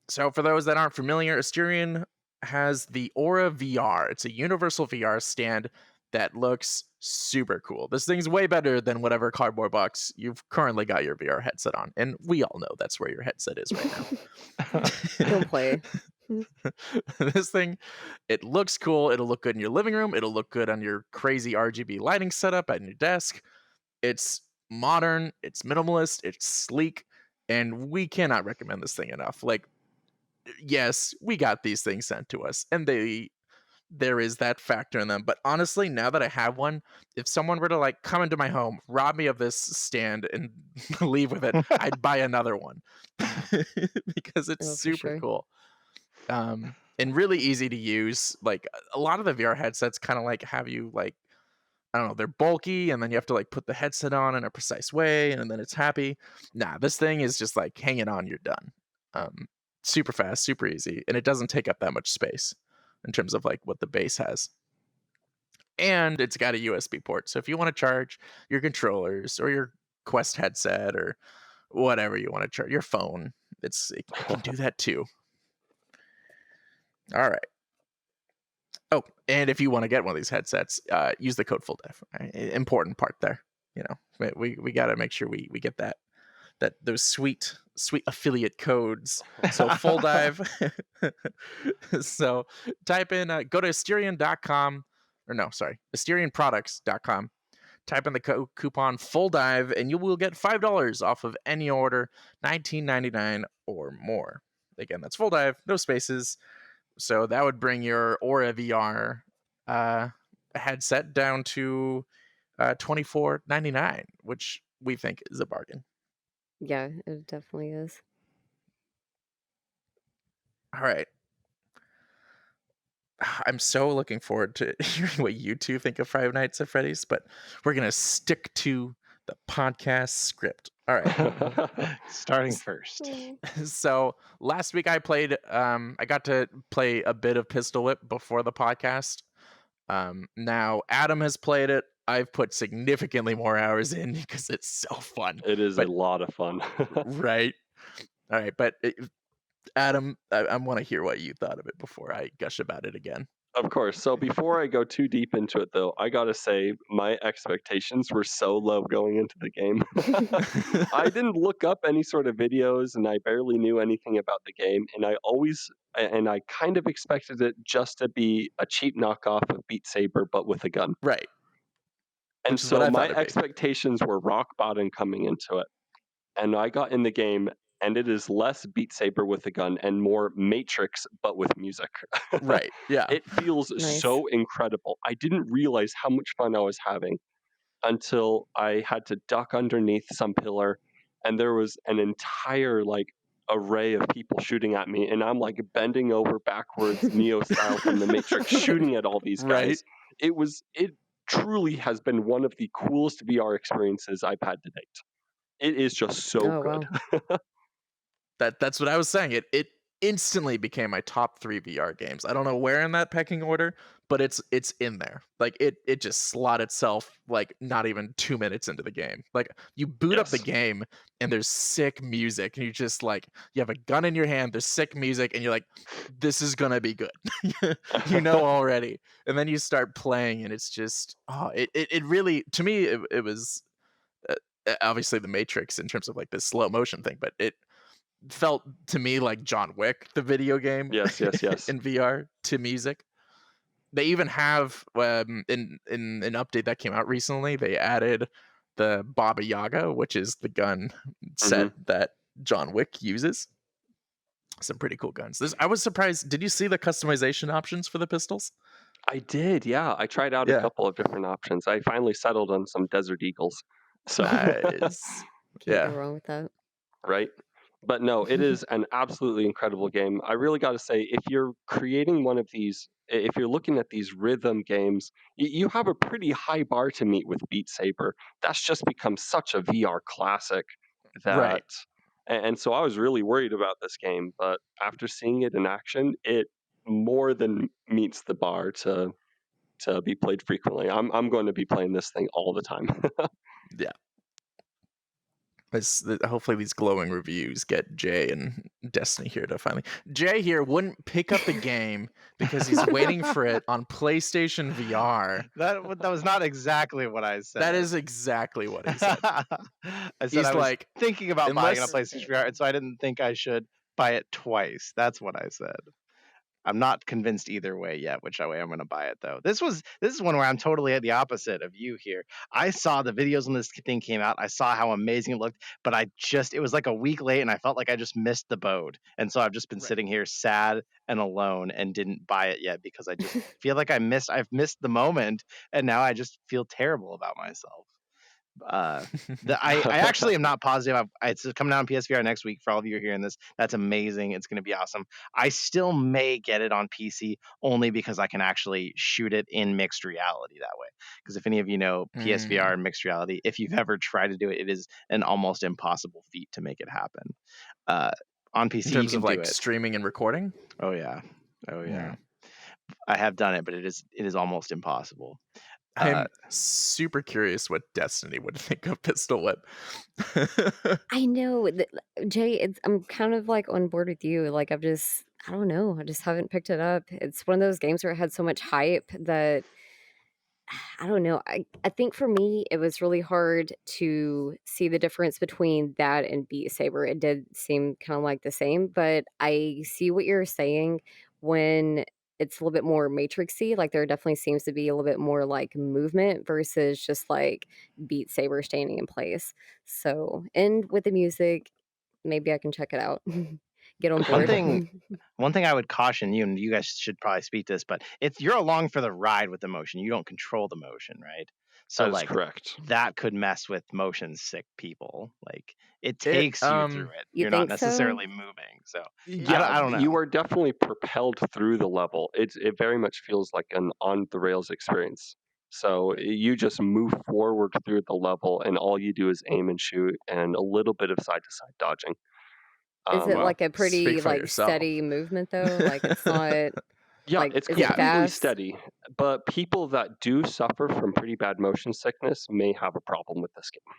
So for those that aren't familiar, Asterion has the Aura VR. It's a universal VR stand that looks super cool. This thing's way better than whatever cardboard box you've currently got your VR headset on. And we all know that's where your headset is right now. Don't play. This thing, it looks cool. It'll look good in your living room. It'll look good on your crazy RGB lighting setup at your desk. It's modern, it's minimalist, it's sleek, and we cannot recommend this thing enough. Like, yes, we got these things sent to us, and there is that factor in them. But honestly, now that I have one, if someone were to like come into my home, rob me of this stand, and leave with it, I'd buy another one because it's Oh, for super sure. cool. And really easy to use. Like a lot of the VR headsets kind of like have you like, I don't know, they're bulky, and then you have to like put the headset on in a precise way, and then it's happy. Nah, this thing is just like hang it on, you're done. Super fast, super easy, and it doesn't take up that much space in terms of like what the base has. And it's got a USB port, so if you want to charge your controllers or your Quest headset or whatever you want to charge, your phone, it can do that too. All right. Oh, and if you want to get one of these headsets, use the code FullDive. Right? Important part there. You know, we got to make sure we get that those sweet affiliate codes. So FullDive. So type in go to Asterion.com, or no, sorry, AsterionProducts.com. Type in the coupon FullDive, and you will get $5 off of any order, $19.99 or more. Again, that's FullDive, no spaces. So that would bring your Aura VR uh, headset down to $24.99, which we think is a bargain. Yeah, it definitely is. All right. I'm so looking forward to hearing what you two think of Five Nights at Freddy's, but we're gonna stick to the podcast script. All right. Starting first. Oh. So last week I got to play a bit of Pistol Whip before the podcast. Now Adam has played it. I've put significantly more hours in because it's so fun. It is a But lot of fun. right. All right, but Adam, I want to hear what you thought of it before I gush about it again. Of course. So before I go too deep into it, though, I gotta say my expectations were so low going into the game. I didn't look up any sort of videos, and I barely knew anything about the game. And I kind of expected it just to be a cheap knockoff of Beat Saber, but with a gun. Right, And which is what so I my thought it'd be. expectations were rock bottom coming into it. And I got in the game, and it is less Beat Saber with a gun and more Matrix, but with music. Right, yeah, It feels Nice. so incredible. I didn't realize how much fun I was having until I had to duck underneath some pillar, and there was an entire like array of people shooting at me, and I'm like bending over backwards, Neo style from the Matrix, shooting at all these right. guys. It truly has been one of the coolest VR experiences I've had to date. It is just so Oh, good. wow. That's what I was saying. It instantly became my top 3 VR games. I don't know where in that pecking order, but it's in there. Like it just slot itself like not even 2 minutes into the game. Like you boot up the Yes. game and there's sick music and you just like you have a gun in your hand, there's sick music and you're like this is going to be good. You know already. And then you start playing and it's just it really to me it was uh, obviously the Matrix in terms of like this slow motion thing, but it felt to me like John Wick, the video game, Yes, yes, yes. in VR to music. They even have in an update that came out recently, they added the Baba Yaga, which is the gun set Mhm. that John Wick uses. Some pretty cool guns. I was surprised. Did you see the customization options for the pistols? I did, yeah. I tried out a Yeah. couple of different options. I finally settled on some Desert Eagles. So Nice. Can't go Yeah. wrong with that. right? But no, it is an absolutely incredible game. I really got to say, if you're creating one of these, if you're looking at these rhythm games, you have a pretty high bar to meet with Beat Saber. That's just become such a VR classic that, Right. and so I was really worried about this game, but after seeing it in action, it more than meets the bar to be played frequently. I'm going to be playing this thing all the time. Yeah. Hopefully these glowing reviews get Jay and Destiny here to finally. Jay here wouldn't pick up the game because he's waiting for it on PlayStation VR. That was not exactly what I said. That is exactly what he said. I said He's I was like, thinking about buying a unless PlayStation VR, and so I didn't think I should buy it twice. That's what I said. I'm not convinced either way yet, which way I'm going to buy it though. This is one where I'm totally at the opposite of you here. I saw the videos when this thing came out. I saw how amazing it looked, but it was like a week late, and I felt like I just missed the boat. And so I've just been right. sitting here sad and alone and didn't buy it yet because I just feel like I've missed the moment, and now I just feel terrible about myself. I actually am not positive. It's coming out on PSVR next week. For all of you who are hearing this, that's amazing. It's going to be awesome. I still may get it on PC only because I can actually shoot it in mixed reality that way. Because if any of you know PSVR and mixed reality, if you've ever tried to do it, it is an almost impossible feat to make it happen. On in PC, you terms can of do like it. streaming and recording. Oh yeah, oh yeah. Mm. I have done it, but it is almost impossible. I'm super curious what Destiny would think of Pistol Whip. I know, Jay, I'm kind of like on board with you. Like I don't know, I just haven't picked it up. It's one of those games where it had so much hype that I don't know. I think for me, it was really hard to see the difference between that and Beat Saber. It did seem kind of like the same, but I see what you're saying when it's a little bit more matrixy. Like there definitely seems to be a little bit more like movement versus just like Beat Saber standing in place. So, and with the music, maybe I can check it out. get on One board. thing one thing I would caution you, and you guys should probably speak to this, but it's you're along for the ride with the motion. You don't control the motion, right? So That is like correct. that could mess with motion sick people. Like it It takes you through it. You You're not think so? necessarily moving. So Yeah, I don't you know. are definitely propelled through the level. It very much feels like an on the rails experience. So you just move forward through the level, and all you do is aim and shoot, and a little bit of side to side dodging. Is it Um, well, like a speak pretty for like yourself. steady movement though? Like it's not yeah, like it's is it Yeah, completely fast? steady. But people that do suffer from pretty bad motion sickness may have a problem with this game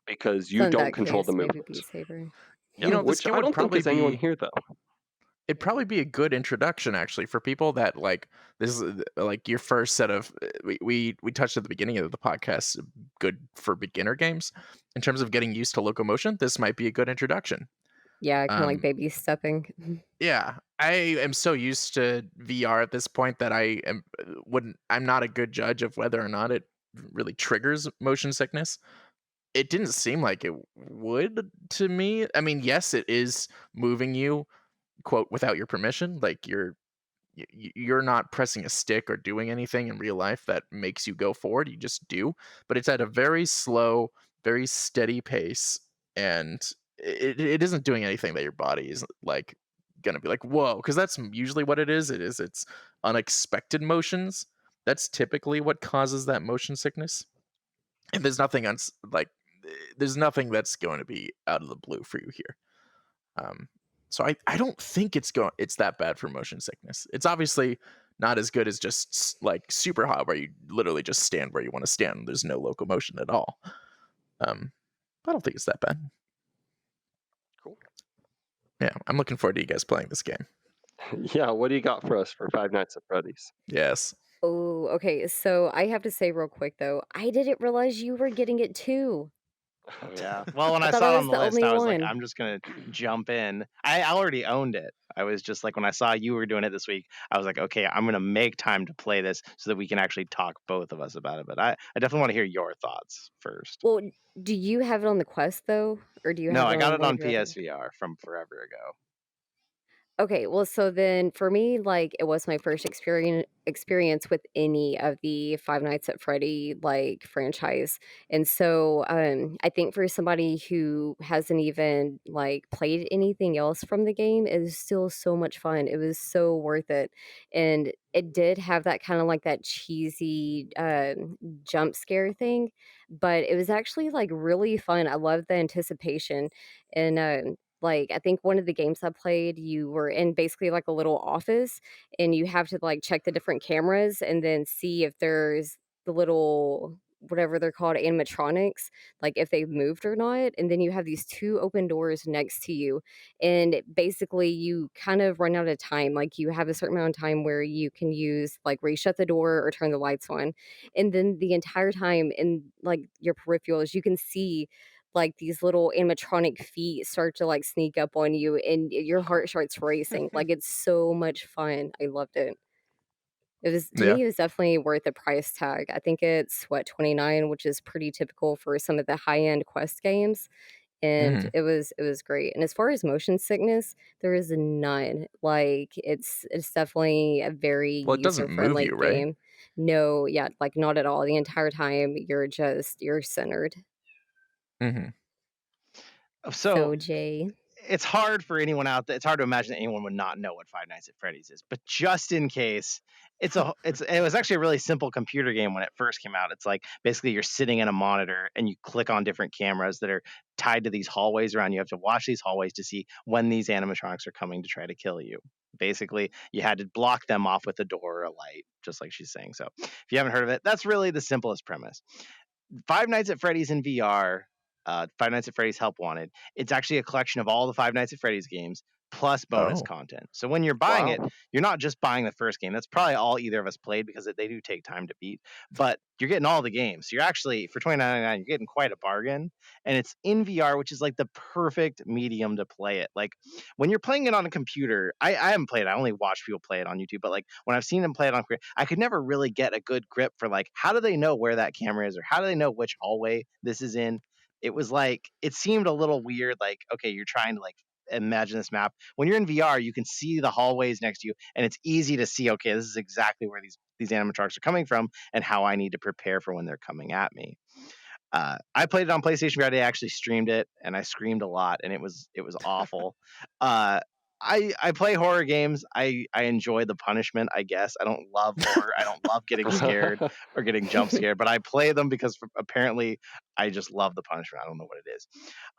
because So you in don't that control the case, maybe movement. Beat Saber. Yeah, this which game I would don't think probably is anyone be here though. it'd probably be a good introduction actually for people that like this is like your first set of we touched at the beginning of the podcast good for beginner games in terms of getting used to locomotion. This might be a good introduction. Yeah, kind of like Um, baby stepping. yeah, I am so used to VR at this point that I am wouldn't I'm not a good judge of whether or not it really triggers motion sickness. It didn't seem like it would to me. I mean, yes, it is moving you quote without your permission, like you're not pressing a stick or doing anything in real life that makes you go forward. You just do, but it's at a very slow, very steady pace, and it isn't doing anything that your body is like gonna be like whoa, because that's usually what it is. It's unexpected motions. That's typically what causes that motion sickness, and there's nothing that's going to be out of the blue for you here. Um, so I don't think it's that bad for motion sickness. It's obviously not as good as just like super hot where you literally just stand where you want to stand. There's no locomotion at all. I don't think it's that bad. Cool. Yeah, I'm looking forward to you guys playing this game. Yeah, what do you got for us for Five Nights at Freddy's? Yes. Oh, okay. So I have to say real quick though, I didn't realize you were getting it too. Oh yeah. Well, when I I thought I saw it on was the the list, only I was like, one. I'm just gonna jump in. I already owned it. I was just like, when I saw you were doing it this week, I was like, okay, I'm gonna make time to play this so that we can actually talk both of us about it. But I definitely want to hear your thoughts first. Well, do you have it on the Quest though, or do you No, have it I got on it one on of your other? PSVR from forever ago. Okay, well, so then for me, like, it was my first experience with any of the Five Nights at Freddy, like, franchise, and so, I think for somebody who hasn't even, like, played anything else from the game, it is still so much fun, it was so worth it, and it did have that kinda like that cheesy, jump scare thing, but it was actually, like, really fun, I love the anticipation, and, like, I think one of the games I played, you were in basically like a little office, and you have to, like, check the different cameras and then see if there's the little whatever they're called, animatronics, like, if they've moved or not, and then you have these 2 open doors next to you, and basically, you kind of run out of time, like, you have a certain amount of time where you can use like, where you shut the door or turn the lights on, and then the entire time in, like, your peripherals, you can see like these little animatronic feet start to like sneak up on you and your heart starts racing. Like it's so much fun. I loved it. It was to Yeah. me it was definitely worth the price tag. I think it's what 29, which is pretty typical for some of the high-end Quest games. And Mhm. it was great. And as far as motion sickness, there is none. Like it's definitely a very Well, it doesn't move user-friendly you, right? game. No, yeah, like not at all. The entire time you're centered. Mhm. So So Jay. it's hard for anyone out there. It's hard to imagine that anyone would not know what Five Nights at Freddy's is. But just in case, it was actually a really simple computer game when it first came out. It's like basically you're sitting in a monitor and you click on different cameras that are tied to these hallways around. You have to watch these hallways to see when these animatronics are coming to try to kill you. Basically, you had to block them off with a door or a light, just like she's saying. So, if you haven't heard of it, that's really the simplest premise. Five Nights at Freddy's in VR, Five Nights at Freddy's Help Wanted. It's actually a collection of all the Five Nights at Freddy's games plus bonus Oh. content. So when you're buying Wow. it, you're not just buying the first game. That's probably all either of us played because they do take time to beat. But you're getting all the games. So you're actually for $29.99, you're getting quite a bargain. And it's in VR, which is like the perfect medium to play it. Like when you're playing it on a computer, I haven't played it. I only watch people play it on YouTube. But like when I've seen them play it on computer, I could never really get a good grip for like how do they know where that camera is or how do they know which hallway this is in. It was like it seemed a little weird. Like okay, you're trying to like imagine this map. When you're in VR, you can see the hallways next to you, and it's easy to see, okay, this is exactly where these animatronics are coming from and how I need to prepare for when they're coming at me. I played it on PlayStation VR. I actually streamed it, and I screamed a lot, and it was awful. Uh, I play horror games. I enjoy the punishment. I guess I don't love horror. I don't love getting scared or getting jump scared, but I play them because apparently I just love the punishment. I don't know what it is.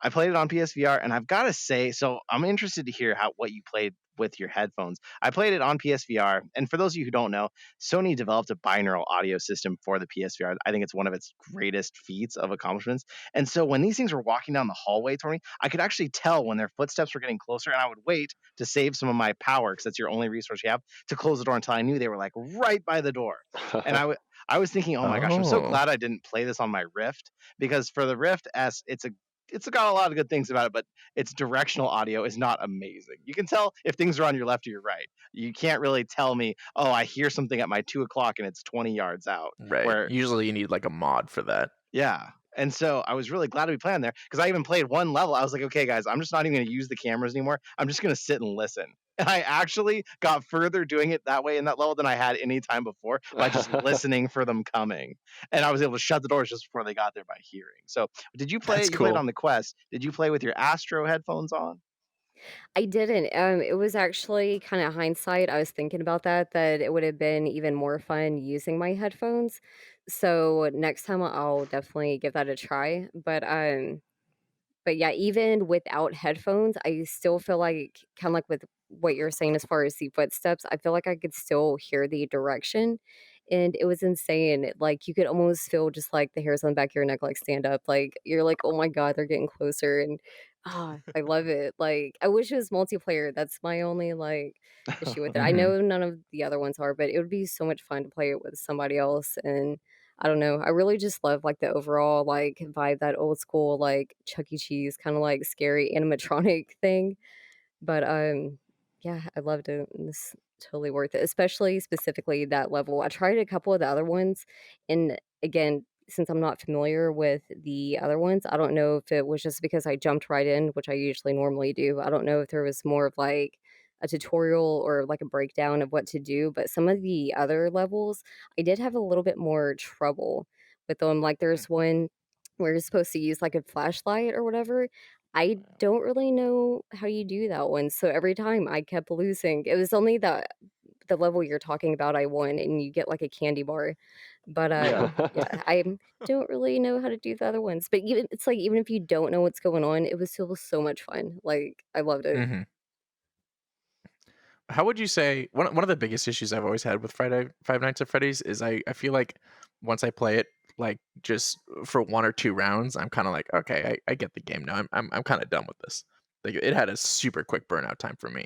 I played it on PSVR, and I've got to say, so I'm interested to hear how what you played with your headphones. I played it on PSVR, and for those of you who don't know, Sony developed a binaural audio system for the PSVR. I think it's one of its greatest feats of accomplishments. And so when these things were walking down the hallway toward me, I could actually tell when their footsteps were getting closer, and I would wait to save some of my power because that's your only resource you have to close the door until I knew they were like right by the door. And I was thinking, oh my gosh, I'm so Oh, glad I didn't play this on my Rift because for the Rift S, it's got a lot of good things about it, but its directional audio is not amazing. You can tell if things are on your left or your right. You can't really tell me, oh, I hear something at my 2 o'clock and it's 20 yards out. right. Where, Usually you need like a mod for that. yeah. And so I was really glad to be playing there because I even played one level. I was like, okay, guys, I'm just not even going to use the cameras anymore. I'm just going to sit and listen. And I actually got further doing it that way in that level than I had any time before by just listening for them coming. And I was able to shut the doors just before they got there by hearing. So, did you play? That's You played on cool. the Quest. Did you play with your Astro headphones on? I didn't, it was actually kinda hindsight, I was thinking about that it would have been even more fun using my headphones, so next time I'll definitely give that a try, but yeah, even without headphones, I still feel like kinda like with what you're saying as far as the footsteps, I feel like I could still hear the direction, and it was insane. Like, you could almost feel just, like, the hairs on the back of your neck, like, stand up. Like, you're like, "Oh my god, they're getting closer," and, I love it. Like, I wish it was multiplayer. That's my only, like, issue with it. I Mhm. know none of the other ones are, but it would be so much fun to play it with somebody else, and I don't know. I really just love, like, the overall, like, vibe, that old school, like, Chuck E. Cheese kinda, like, scary animatronic thing, but, yeah, I loved it, and it's totally worth it, especially specifically that level. I tried a couple of the other ones, and again, since I'm not familiar with the other ones, I don't know if it was just because I jumped right in, which I usually normally do. I don't know if there was more of, like, a tutorial or, like, a breakdown of what to do, but some of the other levels, I did have a little bit more trouble with them. Like, there's one where you're supposed to use, like, a flashlight or whatever. I don't really know how you do that one, so every time I kept losing. It was only the level you're talking about I won, and you get, like, a candy bar, but, Yeah. yeah, I don't really know how to do the other ones, but even it's like, even if you don't know what's going on, it was still so much fun, like, I loved it. Mhm. How would you say one of the biggest issues I've always had with Friday Five Nights at Freddy's is I feel like once I play it, like, just for 1 or 2 rounds, I'm kinda like, "Okay, I get the game now. I'm kinda done with this." Like, it had a super quick burnout time for me.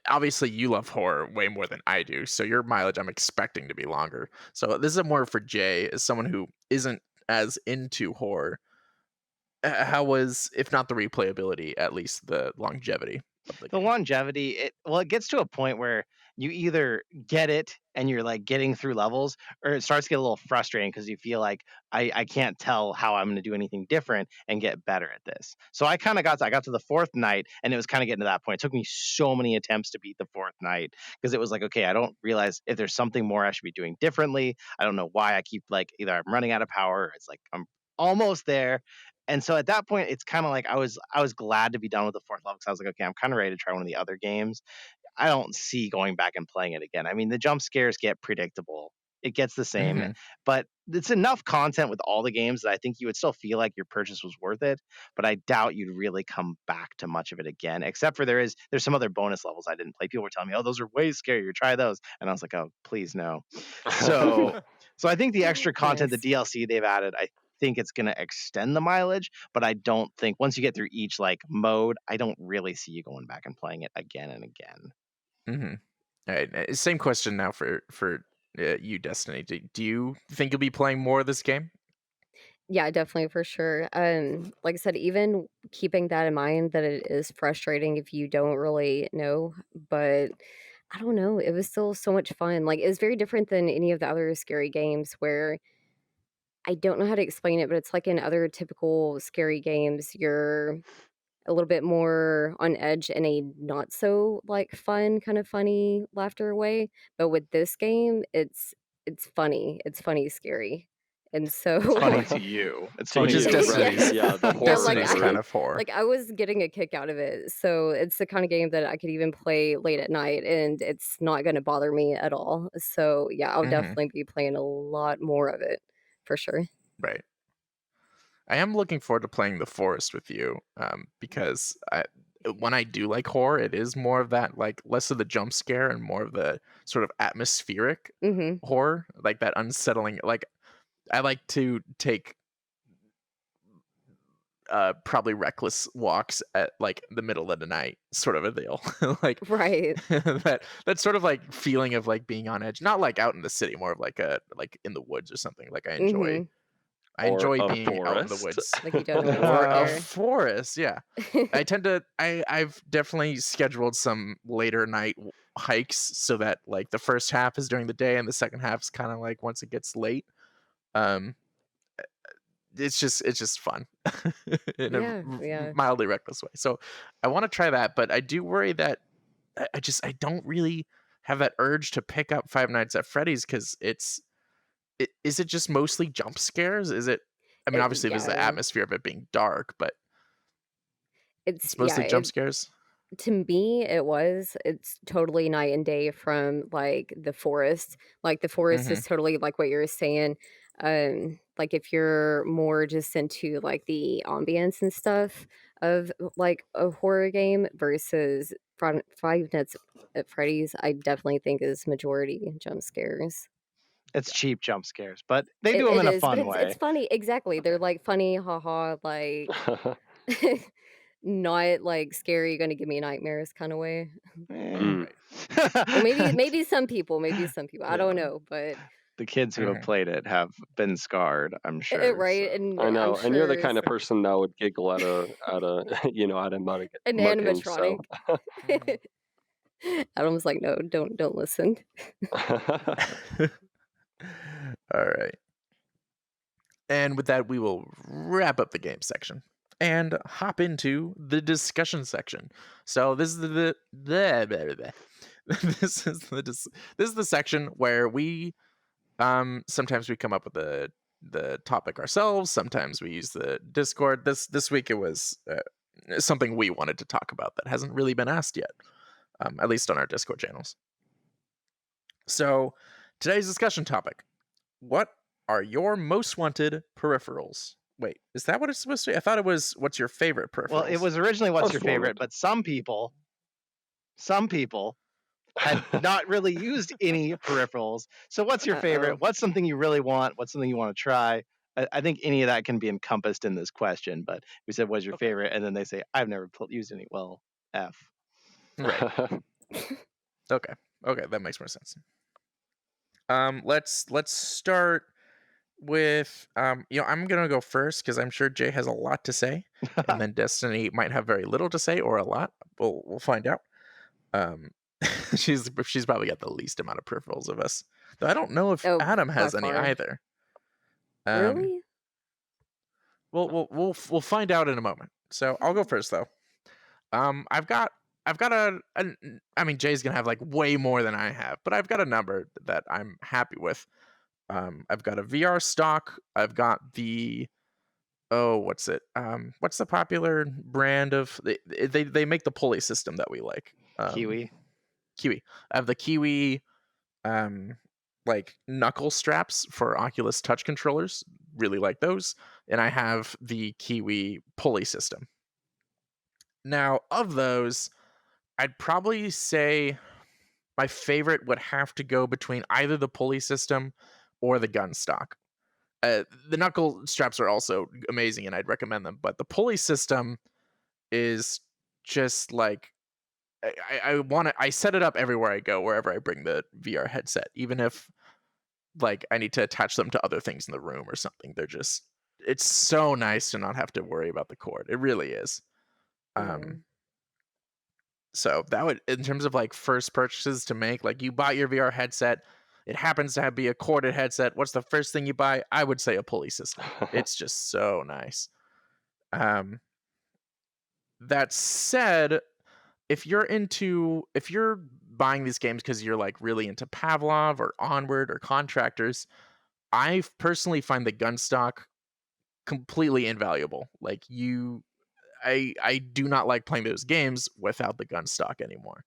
Obviously, you love horror way more than I do, so your mileage I'm expecting to be longer. So this is more for Jay, as someone who isn't as into horror. How was, if not the replayability, at least the longevity of the The game? longevity, it gets to a point where you either get it and you're like getting through levels, or it starts to get a little frustrating because you feel like I can't tell how I'm going to do anything different and get better at this. So I got to the fourth night and it was kind of getting to that point. It took me so many attempts to beat the fourth night because it was like, okay, I don't realize if there's something more I should be doing differently. I don't know why I keep like either I'm running out of power or it's like I'm almost there. And so at that point, it's kind of like I was glad to be done with the fourth level because I was like, okay, I'm kind of ready to try one of the other games. I don't see going back and playing it again. I mean, the jump scares get predictable. It gets the same, Mhm, but it's enough content with all the games that I think you would still feel like your purchase was worth it. But I doubt you'd really come back to much of it again, except for there's some other bonus levels I didn't play. People were telling me, "Oh, those are way scarier. Try those," and I was like, "Oh, please no." So, so I think the extra content, the Nice. DLC they've added, I think it's going to extend the mileage, but I don't think once you get through each like mode, I don't really see you going back and playing it again and again. mhm. Alright, same question now for you, Destiny. Do you think you'll be playing more of this game? Yeah, definitely, for sure. Like I said, even keeping that in mind that it is frustrating if you don't really know, but I don't know, it was still so much fun. Like, it was very different than any of the other scary games where I don't know how to explain it, but it's like in other typical scary games, you're a little bit more on edge in a not so, like, fun, kind of funny laughter way, but with this game, it's funny, scary, and It's funny so to you. It's To funny Which to is you, you, right? Destiny's right? Yeah, the yeah, horror like, Destiny's kind version. of horror. like, I was getting a kick out of it, so it's the kinda game that I could even play late at night, and it's not gonna bother me at all, so, yeah, I'll Mhm. definitely be playing a lot more of it, for sure. Right. I am looking forward to playing The Forest with you, because when I do like horror, it is more of that, like, less of the jump scare and more of the sort of atmospheric Mhm. horror, like that unsettling. Like, I like to take probably reckless walks at like the middle of the night, sort of a deal. Like Right. that sort of like feeling of like being on edge, not like out in the city, more of like a like in the woods or something. Like Mhm. I Or enjoy a being out in the forest. woods. Like, you don't jump Or a scare. forest, yeah. I've definitely scheduled some later night hikes so that like the first half is during the day and the second half is kind of like once it gets late. Um, it's just fun in a Yeah, yeah. mildly reckless way. So I want to try that, but I do worry that I don't really have that urge to pick up Five Nights at Freddy's because is it just mostly jump scares? Is it? I mean, obviously there's the Yeah. atmosphere of it being dark, but It's it's yeah, mostly jump scares. to me, it's totally night and day from, like, The Forest. Like, The Forest Hmm. is totally like what you're saying, like, if you're more just into, like, the ambience and stuff of, like, a horror game versus Five Nights at Freddy's, I definitely think is majority jump scares. It's Yeah. cheap jump scares, but they do It them it in a is, but fun it's way. funny exactly, they're, like, funny, haha, like, not, like, scary, gonna give me nightmares kinda way. Eh. Mm. Right. Or maybe some people, I don't Yeah. know, but The kids who have Hmm. played it have been scarred, I'm sure. right, So and I I'm know, and you're the sure kind of person that would giggle at a at a an mugging. So, animatronic. Adam's like, "No, don't listen." All right. And with that, we will wrap up the game section and hop into the discussion section. So this is this is this is the section where we sometimes we come up with the topic ourselves. Sometimes we use the Discord. This week it was something we wanted to talk about that hasn't really been asked yet, at least on our Discord channels. So today's discussion topic: what are your most wanted peripherals? Wait, is that what it's supposed to be? I thought it was what's your favorite well, it peripherals? was originally what's your most wanted. favorite, but some people had not really used any peripherals. So what's your favorite? Uh-oh. What's something you really want? What's something you want to try? I think any of that can be encompassed in this question, but we said, what's your Okay. favorite? And then they say, I've never used any. Well, F. Right. Okay. Okay, that makes more sense. Let's start with I'm gonna go first because I'm sure Jay has a lot to say, and then Destiny might have very little to say or a lot. We'll find out. Um, she's probably got the least amount of peripherals of us, though I don't know if Oh, Adam by has any far. either. Um, Really? we'll find out in a moment. So I'll go first though. I've got I mean Jay's gonna have like way more than I have, but I've got a number that I'm happy with. I've got a VR stock. I've got the what's it? What's the popular brand of they make the pulley system that we like. Kiwi. Kiwi. I have the Kiwi like knuckle straps for Oculus Touch controllers. Really like those. And I have the Kiwi pulley system. Now, of those, I'd probably say my favorite would have to go between either the pulley system or the gun stock. The knuckle straps are also amazing, and I'd recommend them. But the pulley system is just like I want to. I set it up everywhere I go, wherever I bring the VR headset, even if like I need to attach them to other things in the room or something. It's so nice to not have to worry about the cord. It really is. Yeah. Um, So that would, in terms of like first purchases to make, like you buy your VR headset, it happens to be a corded headset. What's the first thing you buy? I would say a pulley system. It's just so nice. Um, That said, if you're buying these games because you're like really into Pavlov or Onward or Contractors, personally find the gun stock completely invaluable. Like I do not like playing those games without the gun stock anymore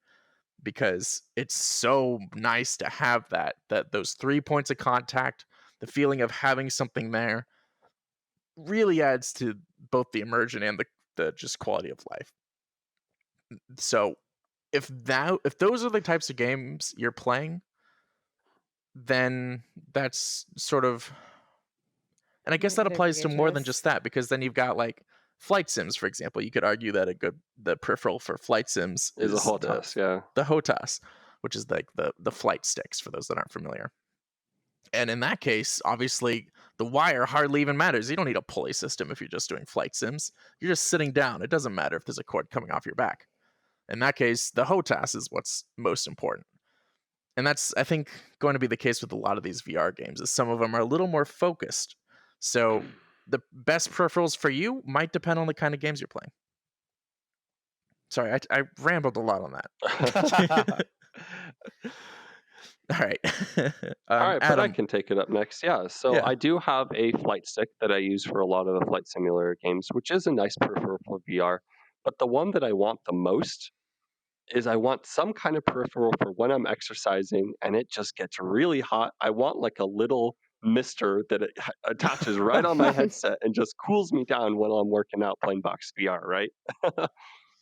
because it's so nice to have that those 3 points of contact, the feeling of having something there really adds to both the immersion and the just quality of life. So if those are the types of games you're playing, then that's sort of, and I guess Make that it a applies to great more than choice. just that, because then you've got like flight sims, for example. You could argue that the peripheral for flight sims Is a is HOTAS, yeah. the HOTAS, which is like the flight sticks for those that aren't familiar. And in that case, obviously, the wire hardly even matters. You don't need a pulley system if you're just doing flight sims. You're just sitting down. It doesn't matter if there's a cord coming off your back. In that case, the HOTAS is what's most important. And that's, I think, going to be the case with a lot of these VR games, is some of them are a little more focused. So the best peripherals for you might depend on the kind of games you're playing. Sorry, I rambled a lot on that. All right. All right, but I Adam, can take it up next. Yeah, so yeah. I do have a flight stick that I use for a lot of the flight simulator games, which is a nice peripheral for VR. But the one that I want the most is I want some kind of peripheral for when I'm exercising and it just gets really hot. I want like a little mister that attaches right on my headset and just cools me down while I'm working out playing box VR, right?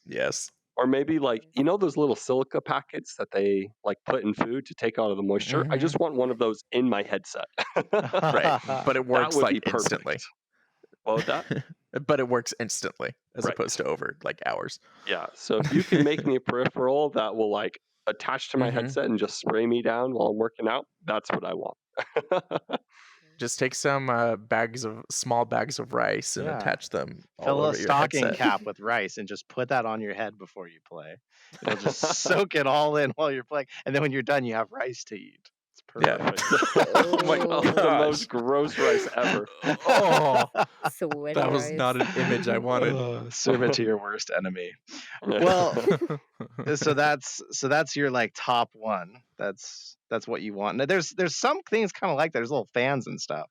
Yes. Or maybe like, you know, those little silica packets that they like put in food to take out of the moisture? I Hmm. just want one of those in my headset. Right. But it That works would be like perfect. instantly. What would that? But it works instantly as opposed Right. to over like hours. Yeah. So if you can make me a peripheral that will like attach to my Hmm. headset and just spray me down while I'm working out, that's what I want. Just take some small bags of rice and Yeah. attach them all Fill a over your stocking headset. cap with rice and just put that on your head before you play. It'll just soak it all in while you're playing. And then when you're done, you have rice to eat. It's Yeah. perfect. Oh my Oh god, the most gosh. gross rice ever. Oh, Sweaty that was rice. not an image I wanted. Serve it to your worst enemy. Well, so that's your like top one. That's what you want. Now, there's some things kind of like that. There's little fans and stuff.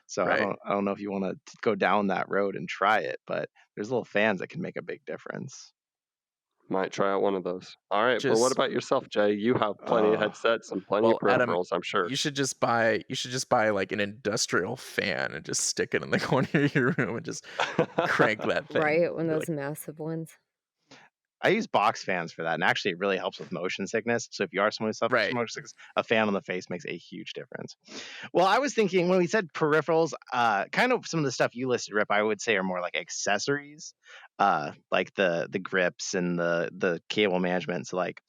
So I Right. don't know if you want to go down that road and try it, but there's little fans that can make a big difference. Might try out one of those. All right, but what Just about yourself, Jay? You have plenty of headsets and plenty of well, Adam, peripherals, I'm sure. you should just buy like an industrial fan and just stick it in the corner of your room and just crank that thing. Right, one of Be those like, massive ones. I use box fans for that, and actually, it really helps with motion sickness. So if you are someone who suffers from right. motion sickness, a fan on the face makes a huge difference. Well, I was thinking when we said peripherals, kind of some of the stuff you listed, Rip, I would say are more like accessories, like the grips and the cable management. So like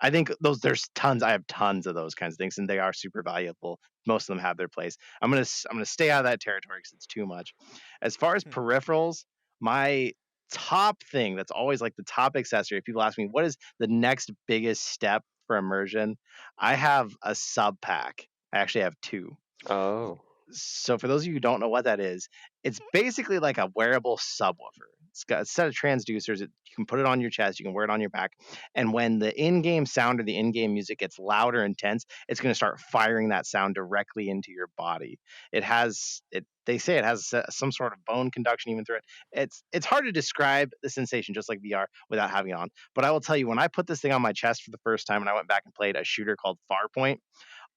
I think there's tons. I have tons of those kinds of things, and they are super valuable. Most of them have their place. I'm gonna stay out of that territory because it's too much. As far as peripherals, my top thing that's always like the top accessory. If people ask me what is the next biggest step for immersion, I have a sub pack. I actually have two. Oh. So for those of you who don't know what that is, it's basically like a wearable subwoofer. It's got a set of transducers. You can put it on your chest. You can wear it on your back. And when the in-game sound or the in-game music gets louder and intense, it's going to start firing that sound directly into your body. It has it. They say it has some sort of bone conduction even through it. It's hard to describe the sensation just like VR without having it on. But I will tell you, when I put this thing on my chest for the first time and I went back and played a shooter called Farpoint,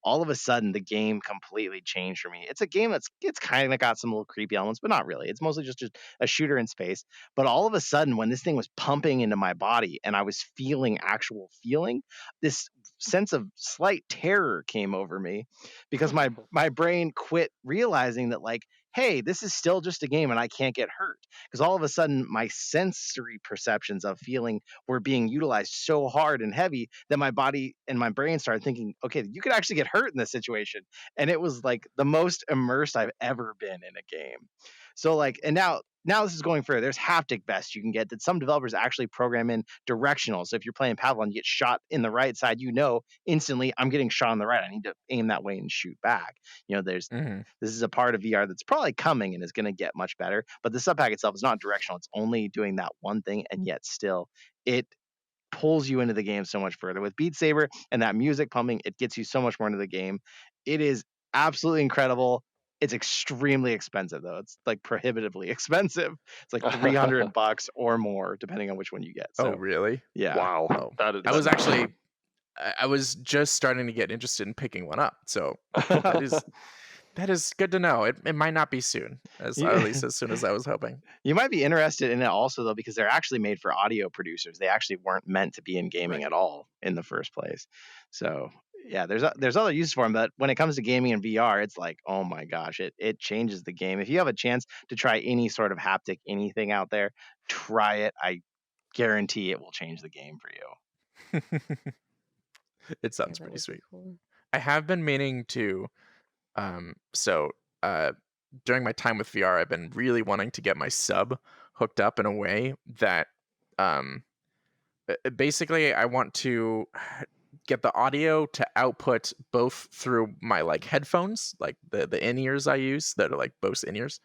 all of a sudden the game completely changed for me. It's a game it's kind of got some little creepy elements, but not really. It's mostly just a shooter in space. But all of a sudden, when this thing was pumping into my body and I was feeling actual feeling, this sense of slight terror came over me because my brain quit realizing that like, hey, this is still just a game and I can't get hurt. Because all of a sudden my sensory perceptions of feeling were being utilized so hard and heavy that my body and my brain started thinking, okay, you could actually get hurt in this situation. And it was like the most immersed I've ever been in a game. So like, and now this is going further. There's haptic vests you can get that some developers actually program in directional. So if you're playing Pavlov and you get shot in the right side, you know instantly I'm getting shot on the right. I need to aim that way and shoot back. There's Mhm. this is a part of VR that's probably coming and is going to get much better. But the sub pack itself is not directional. It's only doing that one thing, and yet still it pulls you into the game so much further. With Beat Saber and that music pumping, it gets you so much more into the game. It is absolutely incredible. It's extremely expensive though. It's like prohibitively expensive. It's like $300 or more depending on which one you get. Oh, So really? yeah, Wow, Oh, that is I it's was that's actually I was just starting to get interested in picking one up. So that is good to know. It might not be soon, or at least you, as soon as I was hoping. you might be interested in it also though because they're actually made for audio producers. They actually weren't meant to be in gaming Right. at all in the first place. So yeah, there's other uses for them, but when it comes to gaming and VR, it's like, oh my gosh, it changes the game. If you have a chance to try any sort of haptic anything out there, try it. I guarantee it will change the game for you. It Yeah, sounds that pretty would be sweet. cool. I have been meaning to so uh during my time with VR, I've been really wanting to get my sub hooked up in a way that um basically I want to get the audio to output both through my like headphones, like the in-ears I use that are like Bose in-ears,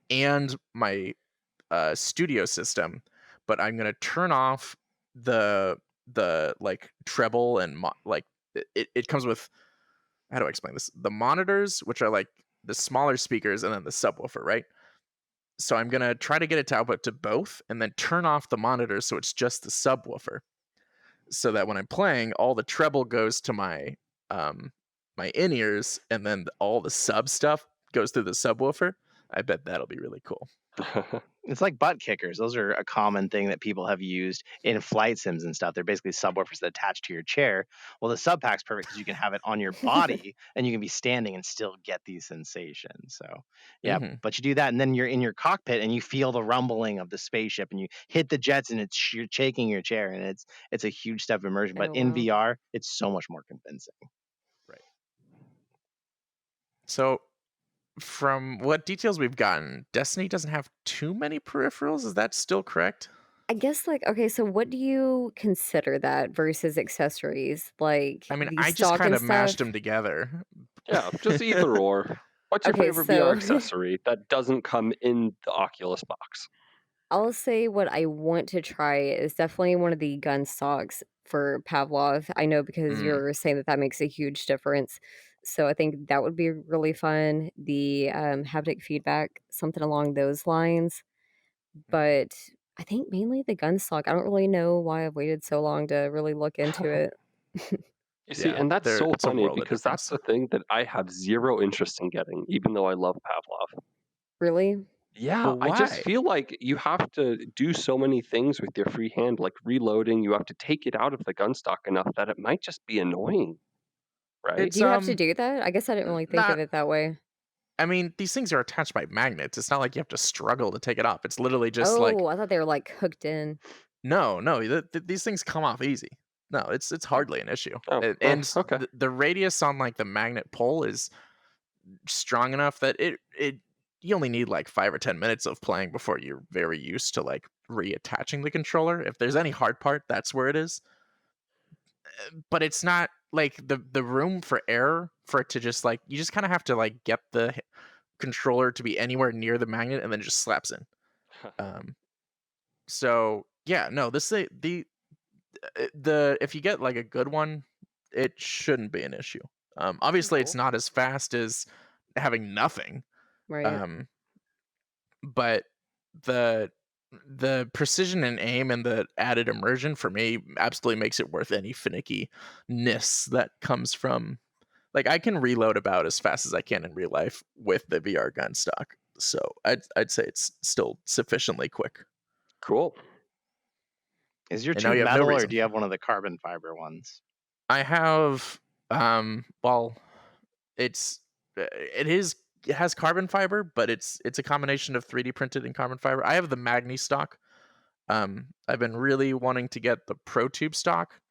and my studio system, but I'm gonna turn off the like treble and like it comes with, how do I explain this? The monitors, which are like the smaller speakers, and then the subwoofer, right? So I'm gonna try to get it to output to both, and then turn off the monitors so it's just the subwoofer, so that when I'm playing, all the treble goes to my in ears, and then all the sub stuff goes through the subwoofer. I bet that'll be really cool. It's like butt kickers. Those are a common thing that people have used in flight sims and stuff. They're basically subwoofers that attach to your chair. Well, the sub pack's perfect because you can have it on your body and you can be standing and still get these sensations. So, yeah, Hmm. but you do that and then you're in your cockpit and you feel the rumbling of the spaceship and you hit the jets and you're shaking your chair and it's a huge step of immersion. But Oh in wow. VR, it's so much more convincing. Right. So, from what details we've gotten, Destiny doesn't have too many peripherals. Is that still correct? I guess like okay, so what do you consider that versus accessories? Like I mean, the I just stock kind and of mashed stuff? them together. Yeah, just either or. What's your Okay, favorite VR so accessory that doesn't come in the Oculus box? I'll say what I want to try is definitely one of the gun stocks for Pavlov. I know because Mm, you're saying that that makes a huge difference. So I think that would be really fun. The haptic feedback, something along those lines. mhm. But I think mainly the gun stock. I don't really know why I've waited so long to really look into it. You see, Yeah, and that's so it's a funny world of because that's difference. the thing that I have zero interest in getting, even though I love Pavlov. Really? Yeah, But I just why? feel like you have to do so many things with your free hand, like reloading. You have to take it out of the gun stock enough that it might just be annoying, right? Do It's you have to do that? I guess I didn't really think of not. it that way. I mean, these things are attached by magnets. It's not like you have to struggle to take it off. It's literally just like, Oh, I thought they were like hooked in. no, no, these things come off easy. No, it's hardly an issue. Oh, And okay. the radius on like the magnet pole is strong enough that it you only need like 5 or 10 minutes of playing before you're very used to like reattaching the controller. If there's any hard part, that's where it is. But it's not like the room for error for it to just like, you just kind of have to like get the controller to be anywhere near the magnet and then it just slaps in. Um, so yeah, no, the if you get like a good one, it shouldn't be an issue. Obviously, it's Cool. not as fast as having nothing. Right. Um, but the the precision and aim and the added immersion for me absolutely makes it worth any finickiness that comes from, like, I can reload about as fast as I can in real life with the VR gun stock. So I'd say it's still sufficiently quick. Cool. Is your And now tube you have no metal or reason. do you have one of the carbon fiber ones? I have well, it's it has carbon fiber, but it's a combination of 3D printed and carbon fiber. I have the Magni stock. I've been really wanting to get the Pro Tube stock,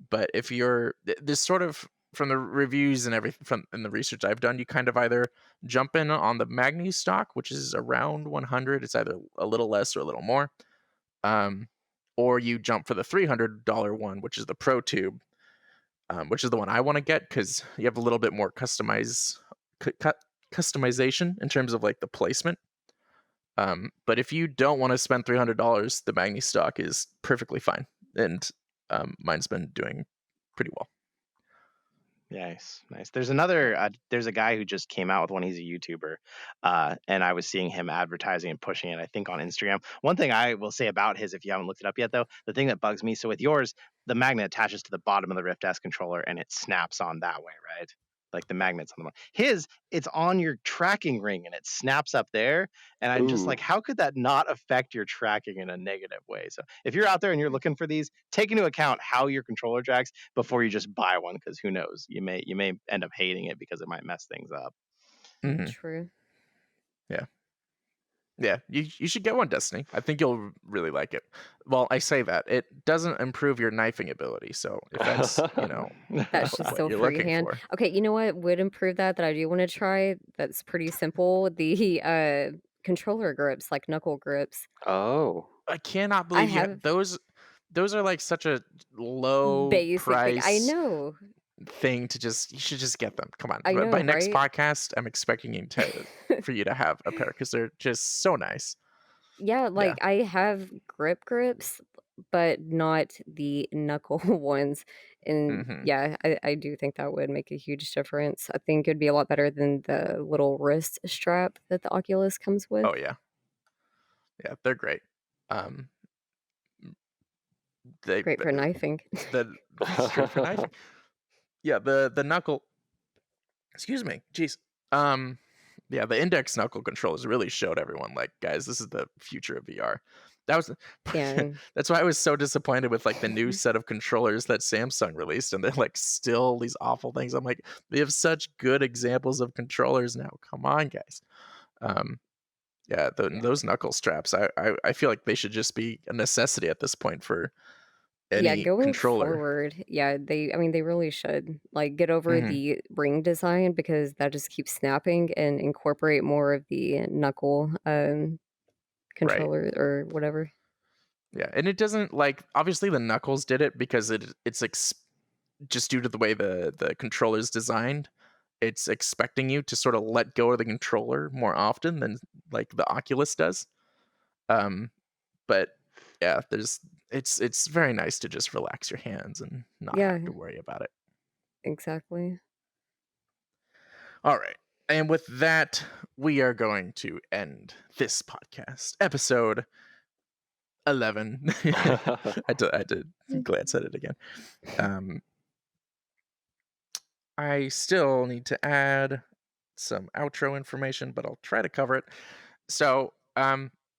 but if you're this sort of from the reviews and everything from and the research I've done, you kind of either jump in on the Magni stock, which is around 100. It's either a little less or a little more, um, or you jump for the $300 one, which is the Pro Tube, which is the one I want to get because you have a little bit more customization in terms of like the placement. But if you don't want to spend $300, the Magni stock is perfectly fine, and mine's been doing pretty well. Nice. There's there's a guy who just came out with one. He's a YouTuber, and I was seeing him advertising and pushing it, I think, on Instagram. One thing I will say about his, if you haven't looked it up yet, though, the thing that bugs me, so with yours, the magnet attaches to the bottom of the Rift S controller and it snaps on that way, right? Like the magnets on the one. His, it's on your tracking ring and it snaps up there. And I'm just Ooh. like, how could that not affect your tracking in a negative way? So if you're out there and you're looking for these, take into account how your controller tracks before you just buy one, because who knows, you may end up hating it because it might mess things up. Mhm. True. Yeah, you should get one, Destiny. I think you'll really like it. Well, I say that it doesn't improve your knifing ability, so if that's That's just what still you're looking freehand. for, Okay, you know what would improve that I do want to try? That's pretty simple. The controller grips, like knuckle grips. Oh. I cannot I believe you have those are like such a low basic thing. price thing to just you should just get them. Come on. I By know, next right? podcast, I'm expecting you to for you to have a pair because they're just so nice. Yeah, Yeah. like I have grips, but not the knuckle ones. And Hmm. yeah, I do think that would make a huge difference. I think it'd be a lot better than the little wrist strap that the Oculus comes with. Oh yeah. Yeah, they're great. Um they Great for knifing. the it's great for knifing. Yeah, the knuckle excuse me. Jeez. Um yeah, the index knuckle controls really showed everyone like, guys, this is the future of VR. That was Yeah. that's why I was so disappointed with like the new set of controllers that Samsung released and they're like still these awful things. I'm like, they have such good examples of controllers now. Come on, guys. Um yeah, those knuckle straps, I feel like they should just be a necessity at this point for Yeah, any going controller. forward, yeah, I mean, they really should, like, get over Mhm. the ring design because that just keeps snapping and incorporate more of the knuckle, Right. controller or whatever. Yeah, and it doesn't like obviously the knuckles did it because it's just due to the way the controller is designed. It's expecting you to sort of let go of the controller more often than like the Oculus does. Um, but yeah, it's very nice to just relax your hands and not Yeah, have to worry about it. exactly. All right. And with that, we are going to end this podcast, episode 11. I had to glance at it again. Um, I still need to add some outro information, but I'll try to cover it. So,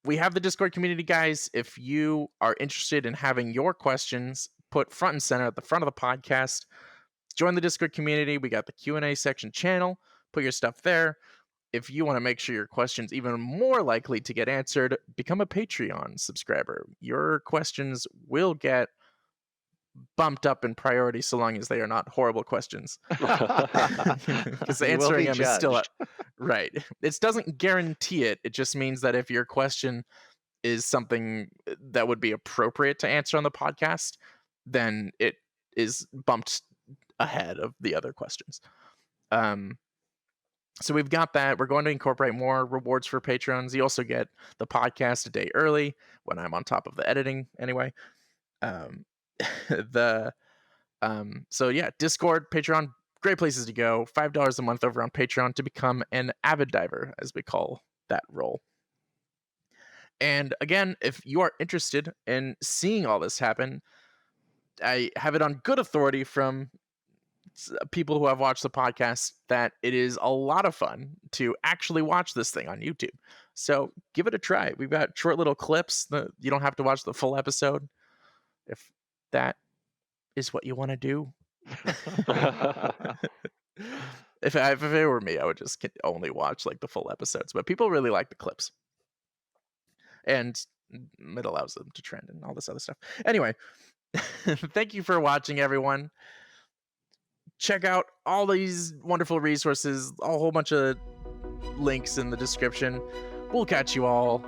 we have the Discord community, guys. If you are interested in having your questions put front and center at the front of the podcast, join the Discord community. We got the Q&A section channel. Put your stuff there. If you want to make sure your questions even more likely to get answered, become a Patreon subscriber. Your questions will get bumped up in priority so long as they are not horrible questions. Because You will answering be them is still judged. right. It doesn't guarantee it. It just means that if your question is something that would be appropriate to answer on the podcast, then it is bumped ahead of the other questions. So we've got that. We're going to incorporate more rewards for patrons. You also get the podcast a day early when I'm on top of the editing anyway. Um, the so yeah, Discord, Patreon, great places to go. $5 a month over on Patreon to become an avid diver, as we call that role. And again, if you are interested in seeing all this happen, I have it on good authority from people who have watched the podcast that it is a lot of fun to actually watch this thing on YouTube. So give it a try. We've got short little clips that you don't have to watch the full episode if that is what you want to do. If it were me, I would just only watch like the full episodes. But people really like the clips, and it allows them to trend and all this other stuff. Anyway, thank you for watching, everyone. check out all these wonderful resources, a whole bunch of links in the description. We'll catch you all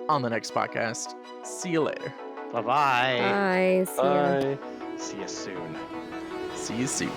on the next podcast. See you later. Bye-bye. Bye. See ya. Bye. See you soon. See you soon.